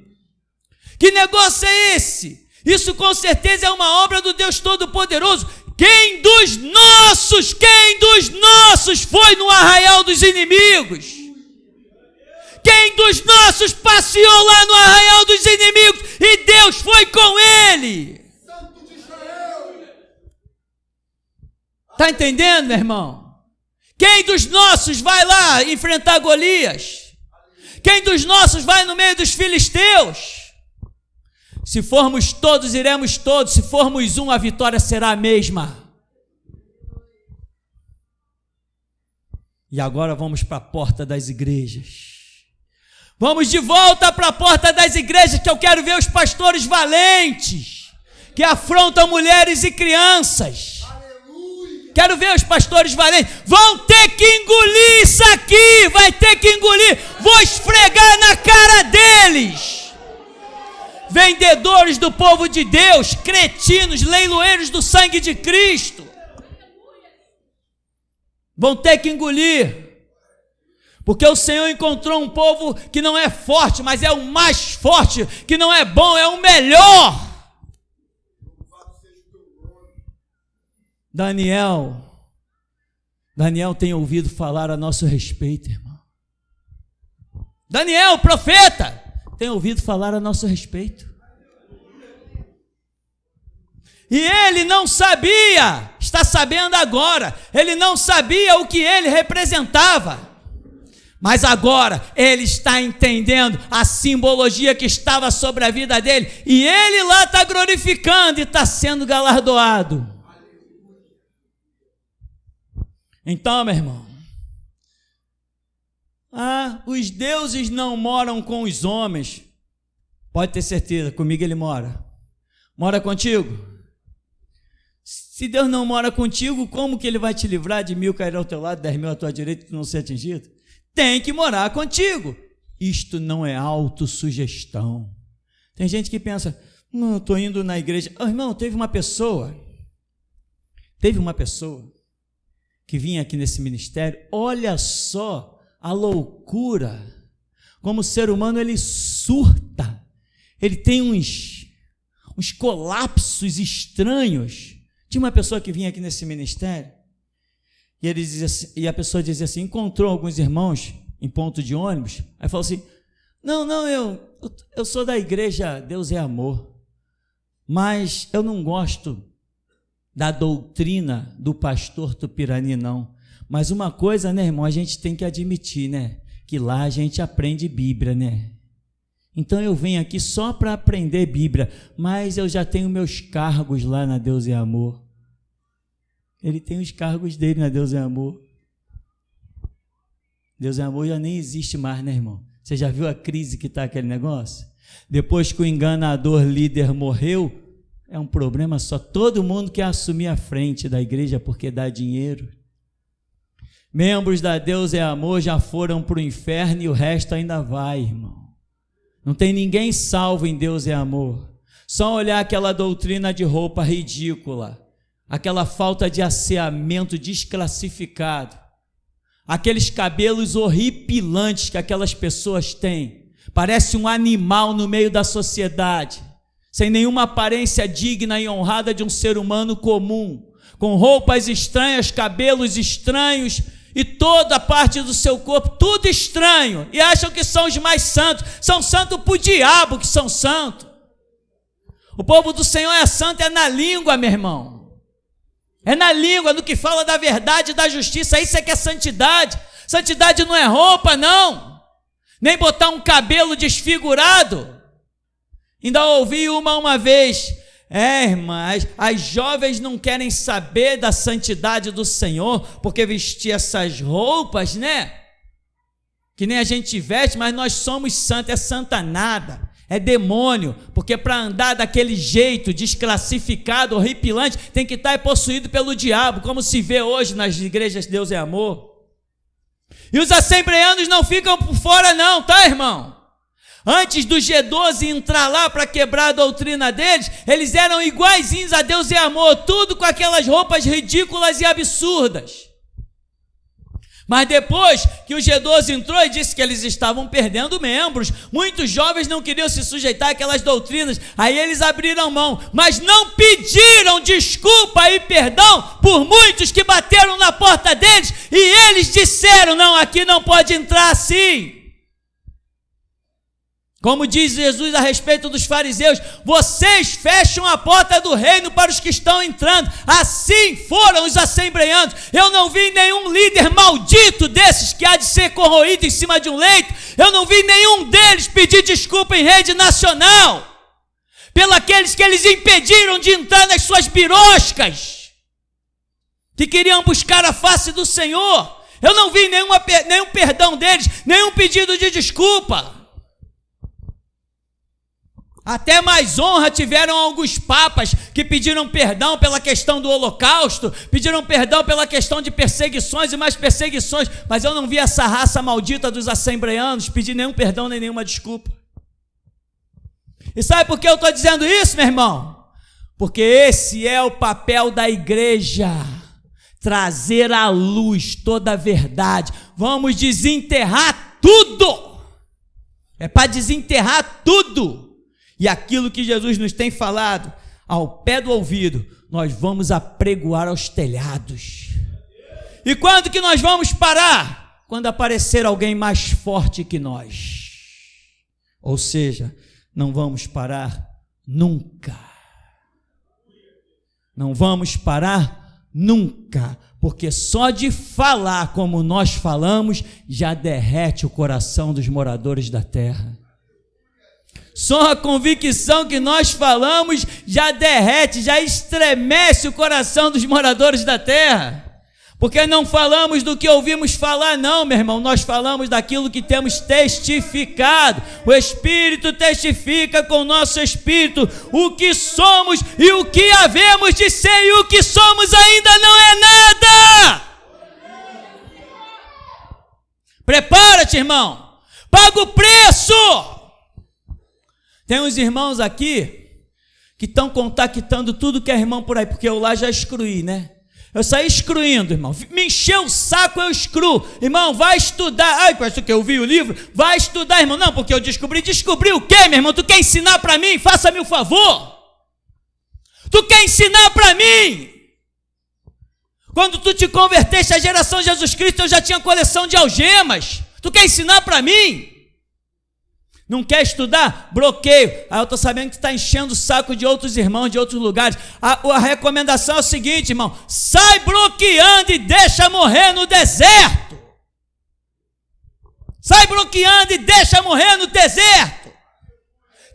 Que negócio é esse? Isso com certeza é uma obra do Deus Todo-Poderoso. Quem dos nossos foi no arraial dos inimigos? Quem dos nossos passeou lá no arraial dos inimigos e Deus foi com ele? Está entendendo, meu irmão? Quem dos nossos vai lá enfrentar Golias? Quem dos nossos vai no meio dos filisteus? Se formos todos, iremos todos. Se formos um, a vitória será a mesma. E agora vamos para a porta das igrejas. Vamos de volta para a porta das igrejas, que eu quero ver os pastores valentes, que afrontam mulheres e crianças. Aleluia. Quero ver os pastores valentes. Vão ter que engolir isso aqui, vai ter que engolir. Vou esfregar na cara deles. Vendedores do povo de Deus, cretinos, leiloeiros do sangue de Cristo, vão ter que engolir, porque o Senhor encontrou um povo que não é forte, mas é o mais forte, que não é bom, é o melhor. Daniel tem ouvido falar a nosso respeito, irmão. Daniel, profeta, tem ouvido falar a nosso respeito. E ele não sabia, está sabendo agora, ele não sabia o que ele representava. Mas agora ele está entendendo a simbologia que estava sobre a vida dele. E ele lá está glorificando e está sendo galardoado. Então, meu irmão, os deuses não moram com os homens. Pode ter certeza, comigo ele mora. Mora contigo? Se Deus não mora contigo, como que ele vai te livrar de 1.000 cair ao teu lado, 10.000 à tua direita e tu não ser atingido? Tem que morar contigo. Isto não é autossugestão. Tem gente que pensa, não, eu estou indo na igreja. Irmão, teve uma pessoa que vinha aqui nesse ministério. Olha só a loucura, como o ser humano ele surta, ele tem uns colapsos estranhos. Tinha uma pessoa que vinha aqui nesse ministério e ele dizia assim, e a pessoa dizia assim, encontrou alguns irmãos em ponto de ônibus, aí falou assim, não, eu sou da igreja Deus é Amor, mas eu não gosto da doutrina do pastor Tupirani, não. Mas uma coisa, né, irmão, a gente tem que admitir, né, que lá a gente aprende Bíblia, né? Então eu venho aqui só para aprender Bíblia, mas eu já tenho meus cargos lá na Deus é Amor. Ele tem os cargos dele na Deus é Amor. Deus é Amor já nem existe mais, né, irmão? Você já viu a crise que está aquele negócio? Depois que o enganador líder morreu, é um problema só. Todo mundo quer assumir a frente da igreja porque dá dinheiro. Membros da Deus é Amor já foram para o inferno e o resto ainda vai, irmão. Não tem ninguém salvo em Deus é amor. Só olhar aquela doutrina de roupa ridícula, aquela falta de asseamento desclassificado, aqueles cabelos horripilantes que aquelas pessoas têm, parece um animal no meio da sociedade, sem nenhuma aparência digna e honrada de um ser humano comum, com roupas estranhas, cabelos estranhos e toda a parte do seu corpo, tudo estranho, e acham que são os mais santos. São santos para o diabo que são santos. O povo do Senhor é santo, é na língua, meu irmão. É na língua, no que fala da verdade e da justiça. Isso é que é santidade. Santidade não é roupa, não. Nem botar um cabelo desfigurado. Ainda ouvi uma vez. Irmãs, as jovens não querem saber da santidade do Senhor, porque vestir essas roupas, né? Que nem a gente veste, mas nós somos santos. É santa nada. É demônio, porque para andar daquele jeito desclassificado, horripilante, tem que estar possuído pelo diabo, como se vê hoje nas igrejas Deus é Amor. E os assembleanos não ficam por fora não, tá, irmão? Antes do G12 entrar lá para quebrar a doutrina deles, eles eram iguaizinhos a Deus é Amor, tudo com aquelas roupas ridículas e absurdas. Mas depois que o G12 entrou e disse que eles estavam perdendo membros, muitos jovens não queriam se sujeitar àquelas doutrinas, aí eles abriram mão, mas não pediram desculpa e perdão por muitos que bateram na porta deles, e eles disseram, não, aqui não pode entrar assim. Como diz Jesus a respeito dos fariseus, vocês fecham a porta do reino para os que estão entrando. Assim foram os assembleanos. Eu não vi nenhum líder maldito desses que há de ser corroído em cima de um leito. Eu não vi nenhum deles pedir desculpa em rede nacional pelos que eles impediram de entrar nas suas biroscas, que queriam buscar a face do Senhor. Eu não vi nenhum perdão deles, nenhum pedido de desculpa. Até mais honra tiveram alguns papas que pediram perdão pela questão do holocausto, pediram perdão pela questão de perseguições e mais perseguições, mas eu não vi essa raça maldita dos assembleanos pedir nenhum perdão nem nenhuma desculpa. E sabe por que eu estou dizendo isso, meu irmão? Porque esse é o papel da igreja, trazer à luz toda a verdade. Vamos desenterrar tudo, é para desenterrar tudo. E aquilo que Jesus nos tem falado, ao pé do ouvido, nós vamos apregoar aos telhados. E quando que nós vamos parar? Quando aparecer alguém mais forte que nós. Ou seja, não vamos parar nunca. Não vamos parar nunca, porque só de falar como nós falamos, já derrete o coração dos moradores da terra. Só a convicção que nós falamos já derrete, já estremece o coração dos moradores da terra. Porque não falamos do que ouvimos falar, não, meu irmão. Nós falamos daquilo que temos testificado. O Espírito testifica com o nosso Espírito o que somos e o que havemos de ser, e o que somos ainda não é nada. Prepara-te, irmão. Paga o preço. Tem uns irmãos aqui que estão contactando tudo que é irmão por aí, porque eu lá já excluí, né? Eu saí excluindo, irmão. Me encheu o saco, eu excluo. Irmão, vai estudar. Ai, parece que eu vi o livro. Vai estudar, irmão. Não, porque eu descobri. Descobri o quê, meu irmão? Tu quer ensinar para mim? Faça-me o favor. Tu quer ensinar para mim? Quando tu te converteste à geração de Jesus Cristo, eu já tinha coleção de algemas. Tu quer ensinar para mim? Não quer estudar? Bloqueio. Aí eu estou sabendo que está enchendo o saco de outros irmãos, de outros lugares. A recomendação é o seguinte, irmão: sai bloqueando e deixa morrer no deserto. Sai bloqueando e deixa morrer no deserto.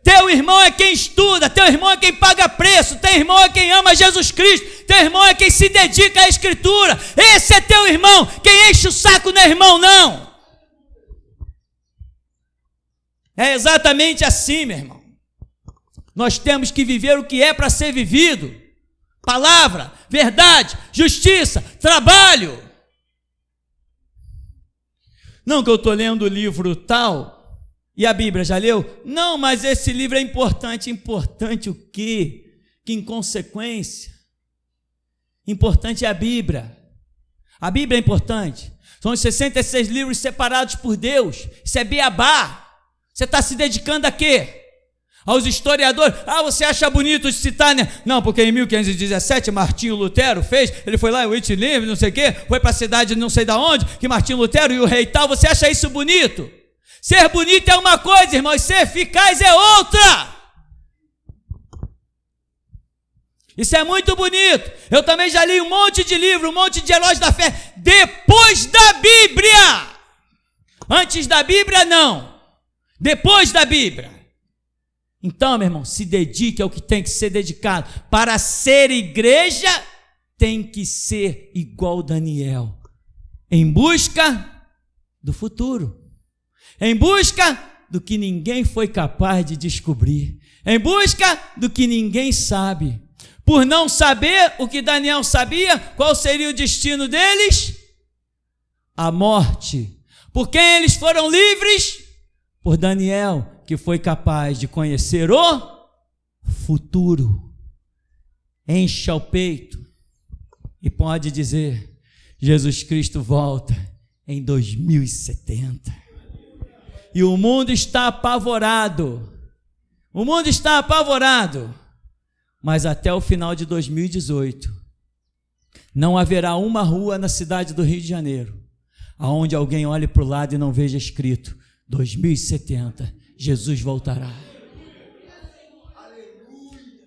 Teu irmão é quem estuda, teu irmão é quem paga preço, teu irmão é quem ama Jesus Cristo, teu irmão é quem se dedica à Escritura. Esse é teu irmão. Quem enche o saco não é irmão, não. É exatamente assim, meu irmão. Nós temos que viver o que é para ser vivido. Palavra, verdade, justiça, trabalho. Não que eu estou lendo o livro tal E a Bíblia, já leu? Não, mas esse livro é importante. Importante o quê? Que inconsequência. Importante é a Bíblia. A Bíblia é importante. São os 66 livros separados por Deus. Isso é beabá. Você está se dedicando a quê? Aos historiadores. Você acha bonito de citar, né? Não, porque em 1517 Martinho Lutero fez, ele foi lá em Wittenberg, não sei o quê, foi para a cidade não sei da onde, que Martinho Lutero e o rei tal, você acha isso bonito? Ser bonito é uma coisa, irmãos, ser eficaz é outra. Isso é muito bonito. Eu também já li um monte de livro, um monte de heróis da fé, depois da Bíblia. Antes da Bíblia, não. Depois da Bíblia. Então, meu irmão, se dedique ao que tem que ser dedicado. Para ser igreja, tem que ser igual Daniel, em busca do futuro, em busca do que ninguém foi capaz de descobrir, em busca do que ninguém sabe. Por não saber o que Daniel sabia, qual seria o destino deles? A morte. Por quem eles foram livres? Por Daniel, que foi capaz de conhecer o futuro. Encha o peito e pode dizer: Jesus Cristo volta em 2070. E o mundo está apavorado. O mundo está apavorado. Mas até o final de 2018, não haverá uma rua na cidade do Rio de Janeiro aonde alguém olhe para o lado e não veja escrito: 2070, Jesus voltará.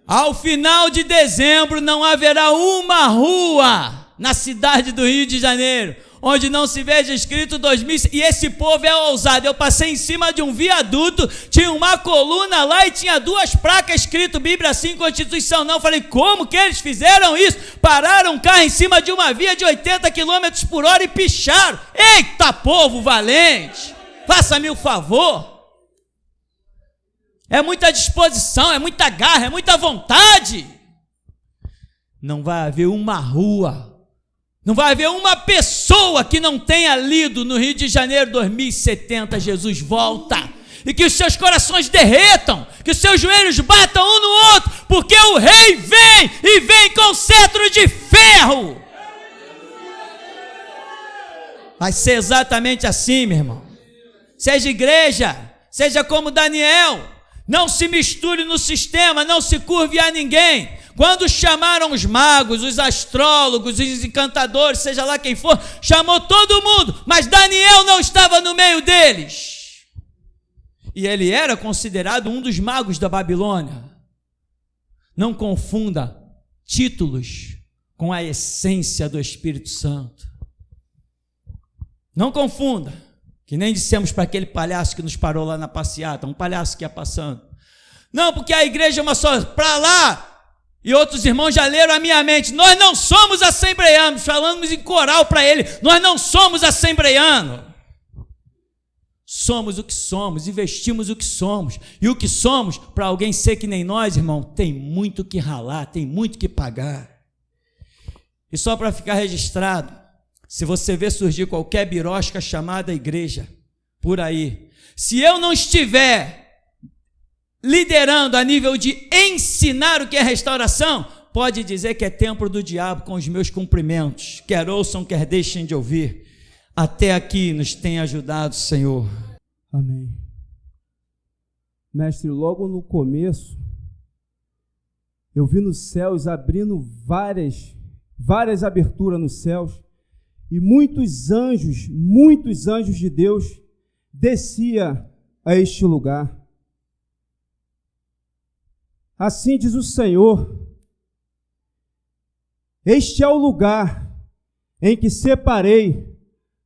Ao final de dezembro não haverá uma rua na cidade do Rio de Janeiro onde não se veja escrito 2070. E esse povo é ousado. Eu passei em cima de um viaduto, tinha uma coluna lá e tinha 2 placas escrito Bíblia sim, Constituição não. Falei: como que eles fizeram isso? Pararam um carro em cima de uma via de 80 km por hora e picharam. Eita, povo valente! Faça-me o favor. É muita disposição, é muita garra, é muita vontade. Não vai haver uma rua, não vai haver uma pessoa que não tenha lido no Rio de Janeiro 2070, Jesus volta. E que os seus corações derretam, que os seus joelhos batam um no outro, porque o rei vem e vem com cetro de ferro. Vai ser exatamente assim, meu irmão. Seja igreja, seja como Daniel. Não se misture no sistema, não se curve a ninguém. Quando chamaram os magos, os astrólogos, os encantadores, seja lá quem for, chamou todo mundo, mas Daniel não estava no meio deles. E ele era considerado um dos magos da Babilônia. Não confunda títulos com a essência do Espírito Santo. Não confunda, que nem dissemos para aquele palhaço que nos parou lá na passeata, um palhaço que ia passando. Não, porque a igreja é uma só, para lá. E outros irmãos já leram a minha mente: nós não somos assembleianos. Falamos em coral para ele: nós não somos assembleianos. Somos o que somos e vestimos o que somos. E o que somos, para alguém ser que nem nós, irmão, tem muito que ralar, tem muito que pagar. E só para ficar registrado, se você vê surgir qualquer birosca chamada igreja por aí, se eu não estiver liderando a nível de ensinar o que é restauração, pode dizer que é templo do diabo com os meus cumprimentos. Quer ouçam, quer deixem de ouvir. Até aqui nos tem ajudado, Senhor. Amém. Mestre, logo no começo, eu vi nos céus abrindo várias aberturas nos céus, e muitos anjos de Deus descia a este lugar. Assim diz o Senhor: este é o lugar em que separei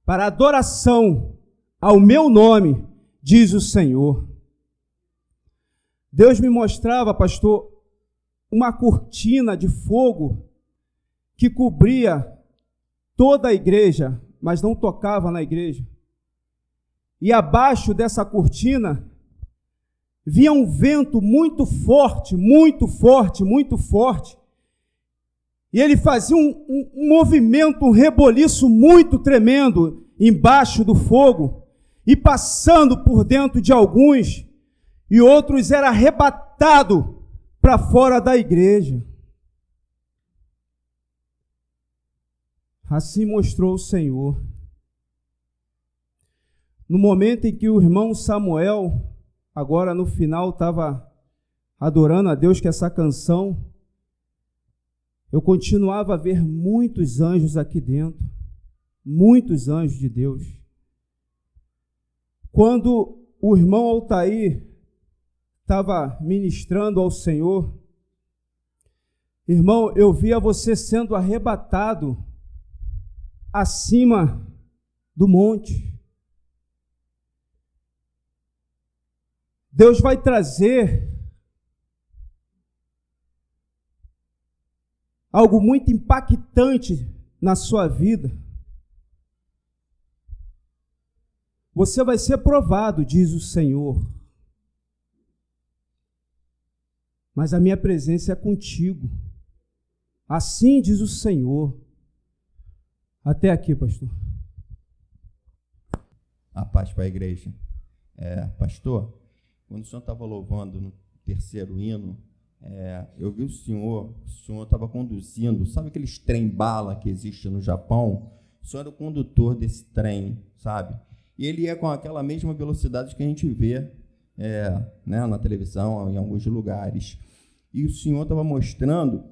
para adoração ao meu nome, diz o Senhor. Deus me mostrava, pastor, uma cortina de fogo que cobria toda a igreja, mas não tocava na igreja. E abaixo dessa cortina vinha um vento muito forte, e ele fazia um movimento, um reboliço muito tremendo embaixo do fogo, e passando por dentro de alguns, e outros era arrebatado para fora da igreja. Assim mostrou o Senhor. No momento em que o irmão Samuel, agora no final, estava adorando a Deus com essa canção, eu continuava a ver muitos anjos aqui dentro, muitos anjos de Deus. Quando o irmão Altair estava ministrando ao Senhor, irmão, eu via você sendo arrebatado acima do monte. Deus vai trazer algo muito impactante na sua vida. Você vai ser provado, diz o Senhor. Mas a minha presença é contigo. Assim diz o Senhor. Até aqui, pastor. A paz para a igreja. Pastor, quando o senhor estava louvando no terceiro hino, eu vi o senhor estava conduzindo, sabe aqueles trem-bala que existe no Japão? O senhor era o condutor desse trem, sabe? E ele ia com aquela mesma velocidade que a gente vê na televisão, em alguns lugares. E o senhor estava mostrando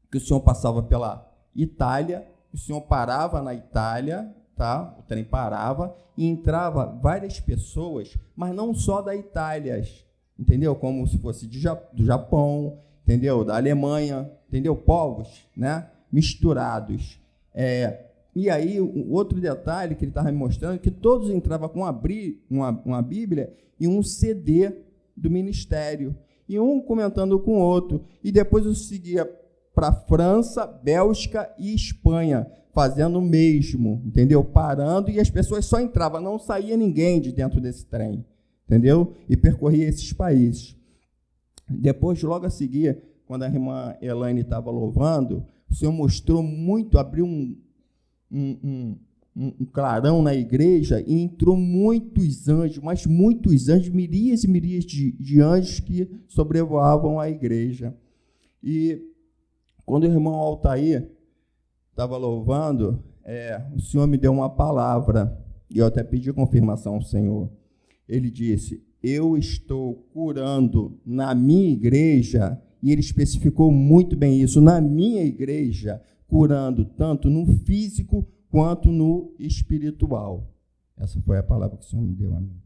que o senhor passava pela Itália, o senhor parava na Itália, tá? O trem parava e entrava várias pessoas, mas não só da Itália, entendeu? Como se fosse do Japão, entendeu? Da Alemanha, entendeu? Povos, né? Misturados. E aí, outro detalhe que ele estava me mostrando, que todos entravam com uma Bíblia e um CD do ministério, e um comentando com o outro, e depois eu seguia para França, Bélgica e Espanha, fazendo o mesmo, entendeu? Parando, e as pessoas só entravam, não saía ninguém de dentro desse trem, entendeu? E percorria esses países. Depois, logo a seguir, quando a irmã Elaine estava louvando, o Senhor mostrou muito, abriu um clarão na igreja e entrou muitos anjos, mas muitos anjos, miríades e miríades de anjos que sobrevoavam a igreja. E quando o irmão Altair estava louvando, o Senhor me deu uma palavra, e eu até pedi confirmação ao Senhor. Ele disse: eu estou curando na minha igreja, e ele especificou muito bem isso, na minha igreja, curando tanto no físico quanto no espiritual. Essa foi a palavra que o Senhor me deu a mim.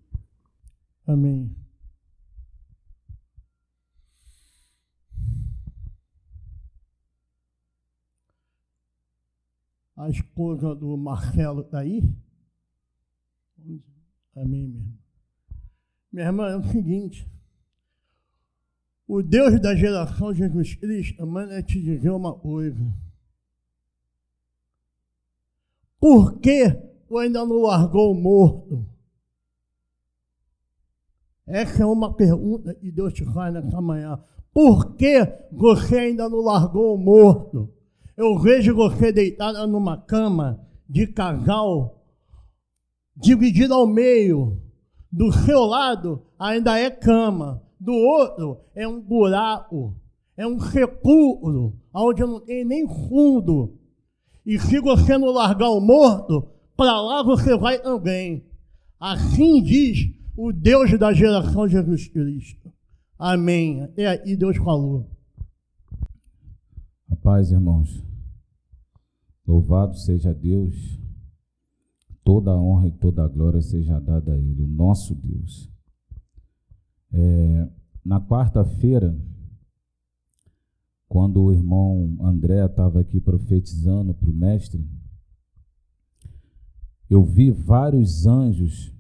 Amém. A esposa do Marcelo está aí? Amém, minha irmã. Minha irmã, é o seguinte: o Deus da geração de Jesus Cristo manda te dizer uma coisa. Por que tu ainda não largou o morto? Essa é uma pergunta que Deus te faz nessa manhã. Por que você ainda não largou o morto? Eu vejo você deitada numa cama de casal, dividida ao meio. Do seu lado ainda é cama, do outro é um buraco, é um sepulcro, onde não tem nem fundo. E se você não largar o morto, para lá você vai também. Assim diz o Deus da geração Jesus Cristo. Amém. Até aí Deus falou. A paz, irmãos. Louvado seja Deus. Toda a honra e toda a glória seja dada a Ele, o nosso Deus. Na quarta-feira, quando o irmão André estava aqui profetizando para o mestre, eu vi vários anjos,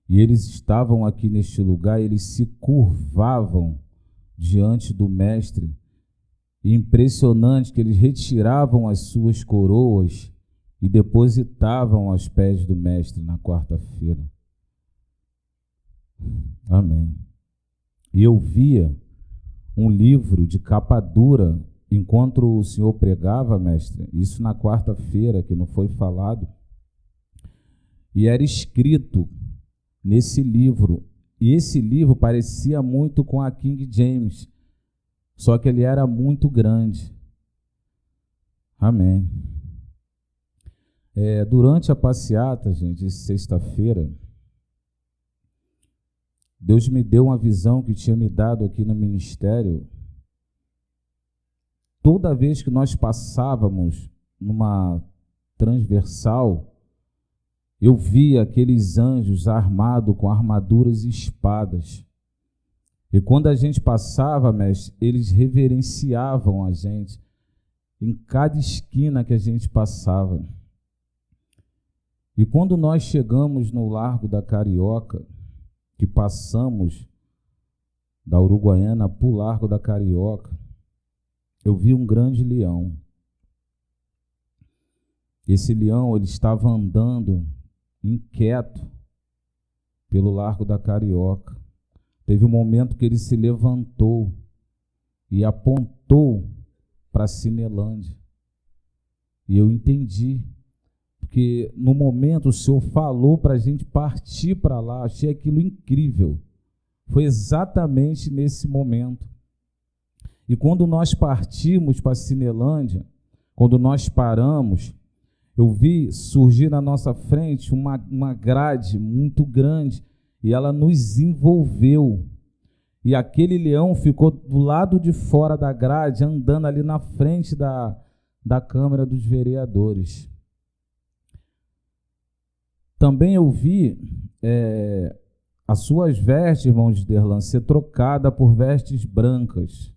e eles estavam aqui neste lugar, eles se curvavam diante do mestre, e impressionante que eles retiravam as suas coroas e depositavam aos pés do mestre na quarta-feira. Amém. E eu via um livro de capa dura enquanto o senhor pregava, mestre, isso na quarta-feira, que não foi falado. e era escrito nesse livro. E esse livro parecia muito com a King James, só que ele era muito grande. Amém. Durante a passeata, gente, de sexta-feira, Deus me deu uma visão que tinha me dado aqui no ministério. Toda vez que nós passávamos numa transversal, eu via aqueles anjos armados com armaduras e espadas. E quando a gente passava, mestre, eles reverenciavam a gente em cada esquina que a gente passava. E quando nós chegamos no Largo da Carioca, que passamos da Uruguaiana para o Largo da Carioca, eu vi um grande leão. Esse leão, ele estava andando inquieto pelo Largo da Carioca. Teve um momento que ele se levantou e apontou para a Cinelândia. E eu entendi, porque no momento o Senhor falou para a gente partir para lá. Achei aquilo incrível. Foi exatamente nesse momento. E quando nós partimos para a Cinelândia, quando nós paramos, eu vi surgir na nossa frente uma grade muito grande, e ela nos envolveu. E aquele leão ficou do lado de fora da grade, andando ali na frente da Câmara dos Vereadores. Também eu vi as suas vestes, irmão de Derlan, ser trocada por vestes brancas.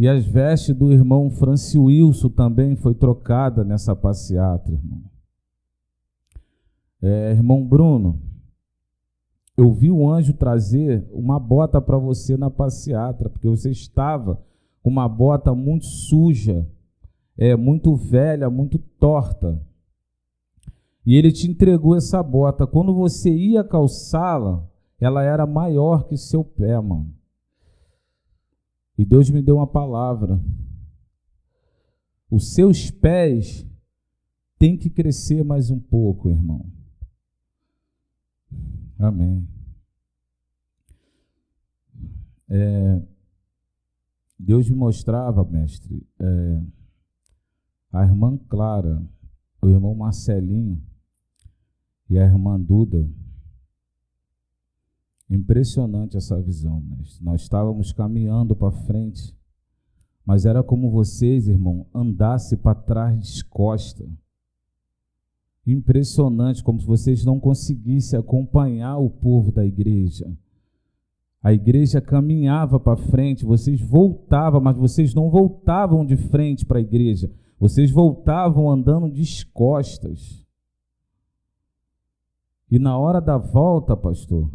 E as vestes do irmão Franci Wilson também foi trocada nessa passeata, irmão. Irmão Bruno, eu vi o anjo trazer uma bota para você na passeata, porque você estava com uma bota muito suja, muito velha, muito torta. E ele te entregou essa bota. Quando você ia calçá-la, ela era maior que seu pé, mano. E Deus me deu uma palavra. Os seus pés têm que crescer mais um pouco, irmão. Amém. Deus me mostrava, mestre, a irmã Clara, o irmão Marcelinho e a irmã Duda. Impressionante essa visão, mestre. Nós estávamos caminhando para frente, mas era como vocês, irmão, andassem para trás descosta. Impressionante, como se vocês não conseguissem acompanhar o povo da igreja. A igreja caminhava para frente, vocês voltavam, mas vocês não voltavam de frente para a igreja. Vocês voltavam andando descostas. E na hora da volta, pastor,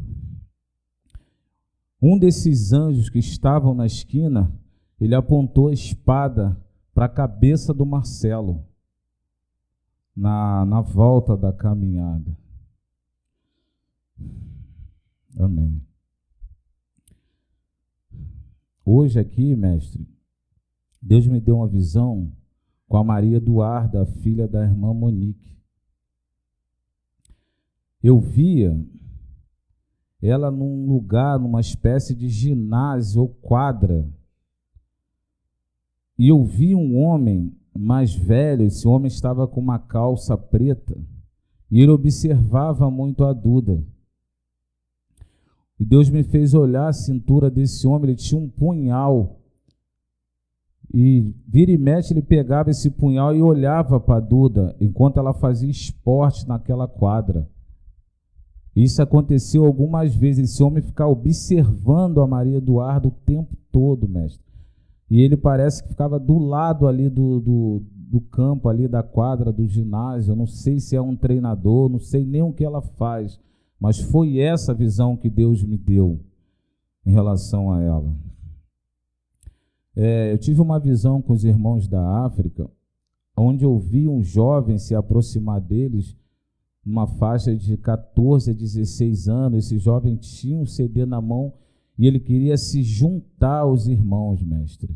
um desses anjos que estavam na esquina, ele apontou a espada para a cabeça do Marcelo, na volta da caminhada. Amém. Hoje aqui, mestre, Deus me deu uma visão com a Maria Eduarda, a filha da irmã Monique. Eu via ela num lugar, numa espécie de ginásio ou quadra. E eu vi um homem mais velho, esse homem estava com uma calça preta, e ele observava muito a Duda. E Deus me fez olhar a cintura desse homem, ele tinha um punhal. E vira e mexe, ele pegava esse punhal e olhava para a Duda, enquanto ela fazia esporte naquela quadra. Isso aconteceu algumas vezes, esse homem ficava observando a Maria Eduarda o tempo todo, mestre. E ele parece que ficava do lado ali do campo, ali da quadra do ginásio. Eu não sei se é um treinador, não sei nem o que ela faz, mas foi essa visão que Deus me deu em relação a ela. Eu tive uma visão com os irmãos da África, onde eu vi um jovem se aproximar deles, uma faixa de 14 a 16 anos. Esse jovem tinha um CD na mão e ele queria se juntar aos irmãos, mestre.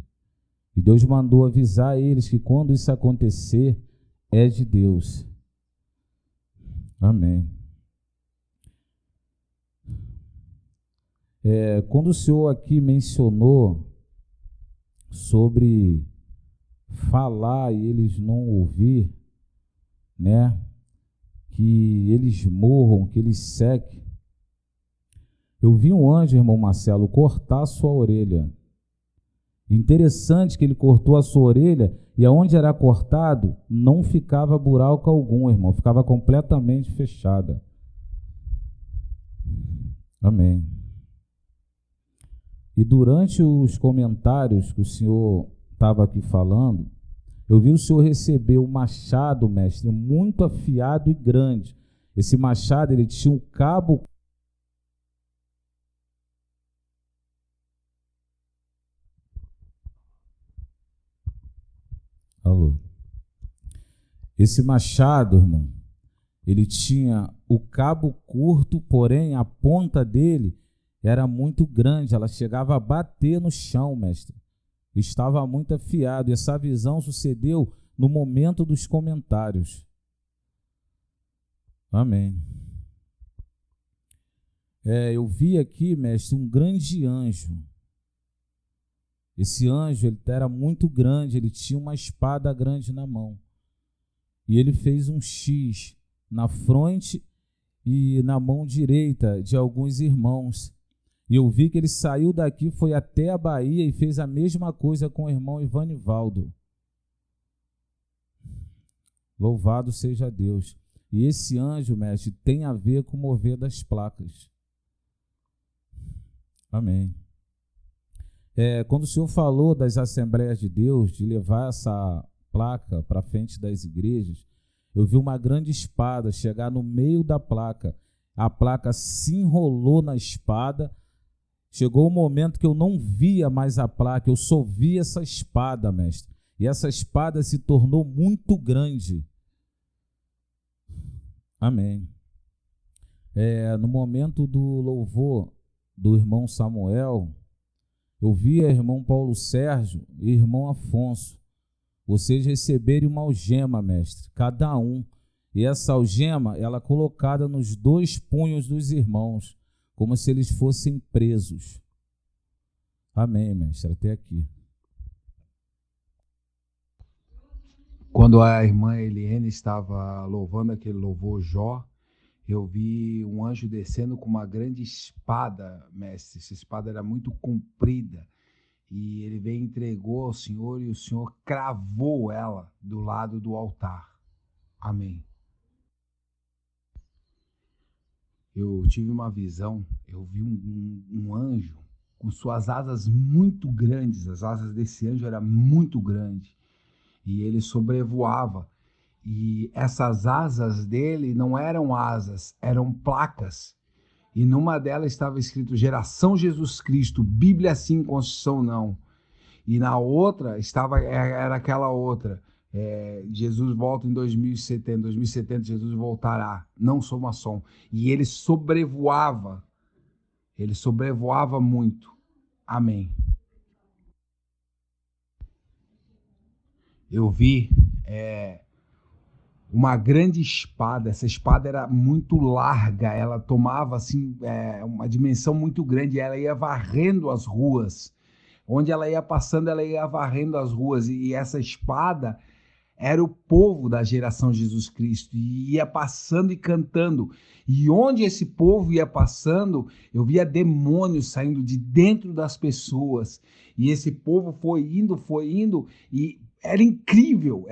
E Deus mandou avisar eles que quando isso acontecer, é de Deus. Amém. Quando o senhor aqui mencionou sobre falar e eles não ouvir, né? Que eles morram, que eles sequem. Eu vi um anjo, irmão Marcelo, cortar a sua orelha. Interessante que ele cortou a sua orelha e aonde era cortado não ficava buraco algum, irmão, ficava completamente fechada. Amém. E durante os comentários que o senhor estava aqui falando, eu vi o senhor receber um machado, mestre, muito afiado e grande. Esse machado, ele tinha um cabo. Alô. Esse machado, irmão, ele tinha o cabo curto, porém a ponta dele era muito grande, ela chegava a bater no chão, mestre. Estava muito afiado, e essa visão sucedeu no momento dos comentários. Amém. Eu vi aqui, mestre, um grande anjo. Esse anjo, ele era muito grande, ele tinha uma espada grande na mão. E ele fez um X na fronte e na mão direita de alguns irmãos. E eu vi que ele saiu daqui, foi até a Bahia e fez a mesma coisa com o irmão Ivanivaldo. Louvado seja Deus. E esse anjo, mestre, tem a ver com o mover das placas. Amém. Quando o senhor falou das Assembleias de Deus, de levar essa placa para frente das igrejas, eu vi uma grande espada chegar no meio da placa. A placa se enrolou na espada. Chegou o momento que eu não via mais a placa, eu só via essa espada, mestre. E essa espada se tornou muito grande. Amém. No momento do louvor do irmão Samuel, eu via irmão Paulo Sérgio e irmão Afonso, vocês receberem uma algema, mestre, cada um. E essa algema, ela colocada nos 2 punhos dos irmãos, como se eles fossem presos. Amém, mestre, até aqui. Quando a irmã Eliane estava louvando aquele louvor Jó, eu vi um anjo descendo com uma grande espada, mestre. Essa espada era muito comprida. E ele veio e entregou ao Senhor e o Senhor cravou ela do lado do altar. Amém. Eu tive uma visão, eu vi um anjo com suas asas muito grandes. As asas desse anjo eram muito grandes. E ele sobrevoava. E essas asas dele não eram asas, eram placas. E numa delas estava escrito Geração Jesus Cristo, Bíblia sim, Constituição não. E na outra era aquela outra. Jesus volta em 2070, 2070 Jesus voltará, não sou maçom. E ele sobrevoava muito. Amém. Eu vi uma grande espada. Essa espada era muito larga, ela tomava assim, uma dimensão muito grande, ela ia varrendo as ruas. Onde ela ia passando, ela ia varrendo as ruas. E essa espada era o povo da geração Jesus Cristo, e ia passando e cantando. E onde esse povo ia passando, eu via demônios saindo de dentro das pessoas. E esse povo foi indo, e era incrível.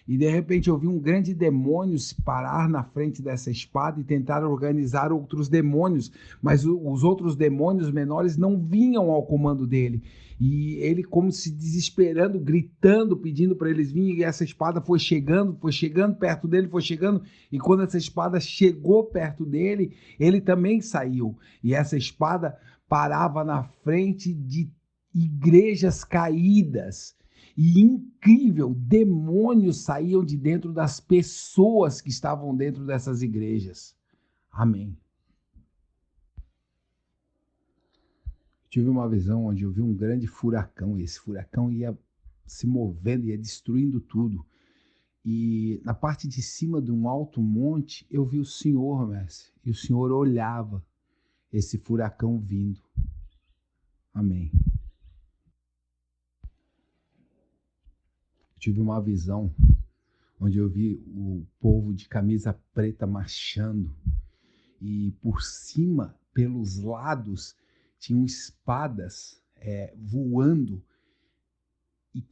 E de repente eu vi um grande demônio se parar na frente dessa espada e tentar organizar outros demônios, mas os outros demônios menores não vinham ao comando dele. E ele, como se desesperando, gritando, pedindo para eles virem, e essa espada foi chegando perto dele, e quando essa espada chegou perto dele, ele também saiu. E essa espada parava na frente de igrejas caídas. E incrível, demônios saíam de dentro das pessoas que estavam dentro dessas igrejas. Amém. Tive uma visão onde eu vi um grande furacão, e esse furacão ia se movendo, ia destruindo tudo. E na parte de cima de um alto monte, eu vi o Senhor, mestre. E o Senhor olhava esse furacão vindo. Amém. Tive uma visão onde eu vi o povo de camisa preta marchando. E por cima, pelos lados, tinham espadas voando. E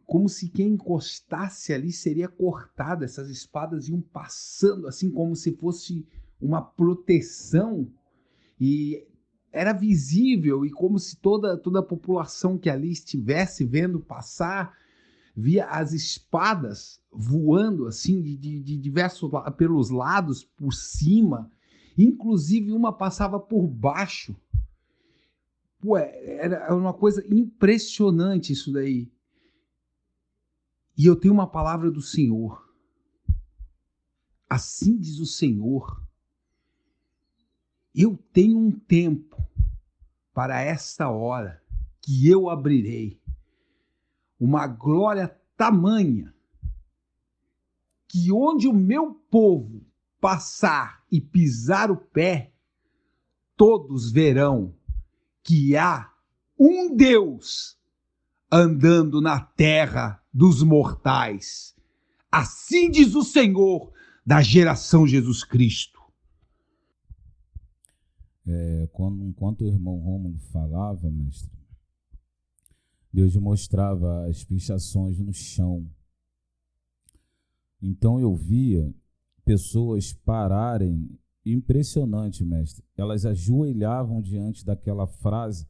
como se quem encostasse ali seria cortado. Essas espadas iam passando assim como se fosse uma proteção. E era visível, e como se toda a população que ali estivesse vendo passar, via as espadas voando assim de diversos pelos lados, por cima. Inclusive uma passava por baixo. Pô, era uma coisa impressionante isso daí. E eu tenho uma palavra do Senhor. Assim diz o Senhor: eu tenho um tempo para esta hora que eu abrirei uma glória tamanha que onde o meu povo passar e pisar o pé, todos verão que há um Deus andando na terra dos mortais. Assim diz o Senhor da geração Jesus Cristo. Enquanto o irmão Rômulo falava, mestre, Deus mostrava as pichações no chão. Então eu via pessoas pararem, impressionante, mestre. Elas ajoelhavam diante daquela frase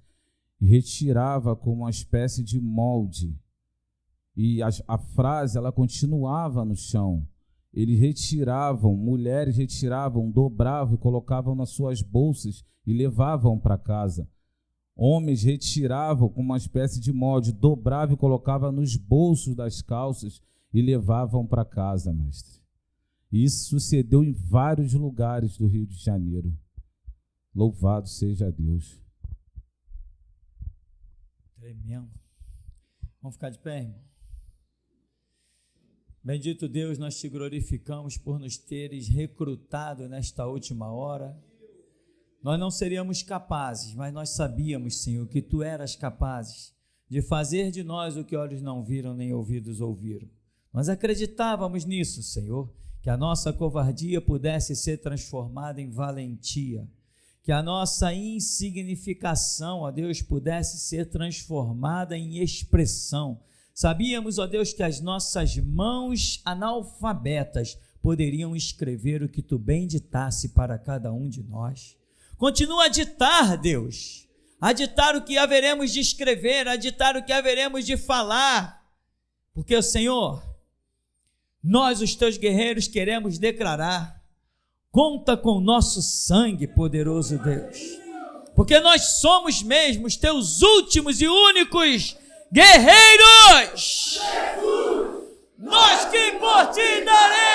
e retirava como uma espécie de molde. E a frase, ela continuava no chão. Eles retiravam, mulheres retiravam, dobravam e colocavam nas suas bolsas e levavam para casa. Homens retiravam com uma espécie de molde, dobravam e colocavam nos bolsos das calças e levavam para casa, mestre. Isso sucedeu em vários lugares do Rio de Janeiro. Louvado seja Deus. Tremendo. Vamos ficar de pé, irmão? Bendito Deus, nós te glorificamos por nos teres recrutado nesta última hora. Nós não seríamos capazes, mas nós sabíamos, Senhor, que Tu eras capazes de fazer de nós o que olhos não viram nem ouvidos ouviram. Nós acreditávamos nisso, Senhor, que a nossa covardia pudesse ser transformada em valentia, que a nossa insignificação, ó Deus, pudesse ser transformada em expressão. Sabíamos, ó Deus, que as nossas mãos analfabetas poderiam escrever o que Tu bem ditasse para cada um de nós. Continua a ditar, Deus, a ditar o que haveremos de escrever, a ditar o que haveremos de falar, porque, Senhor, nós, os Teus guerreiros, queremos declarar: conta com o nosso sangue, poderoso Deus, porque nós somos mesmo os Teus últimos e únicos guerreiros. Jesus, nós que por Ti daremos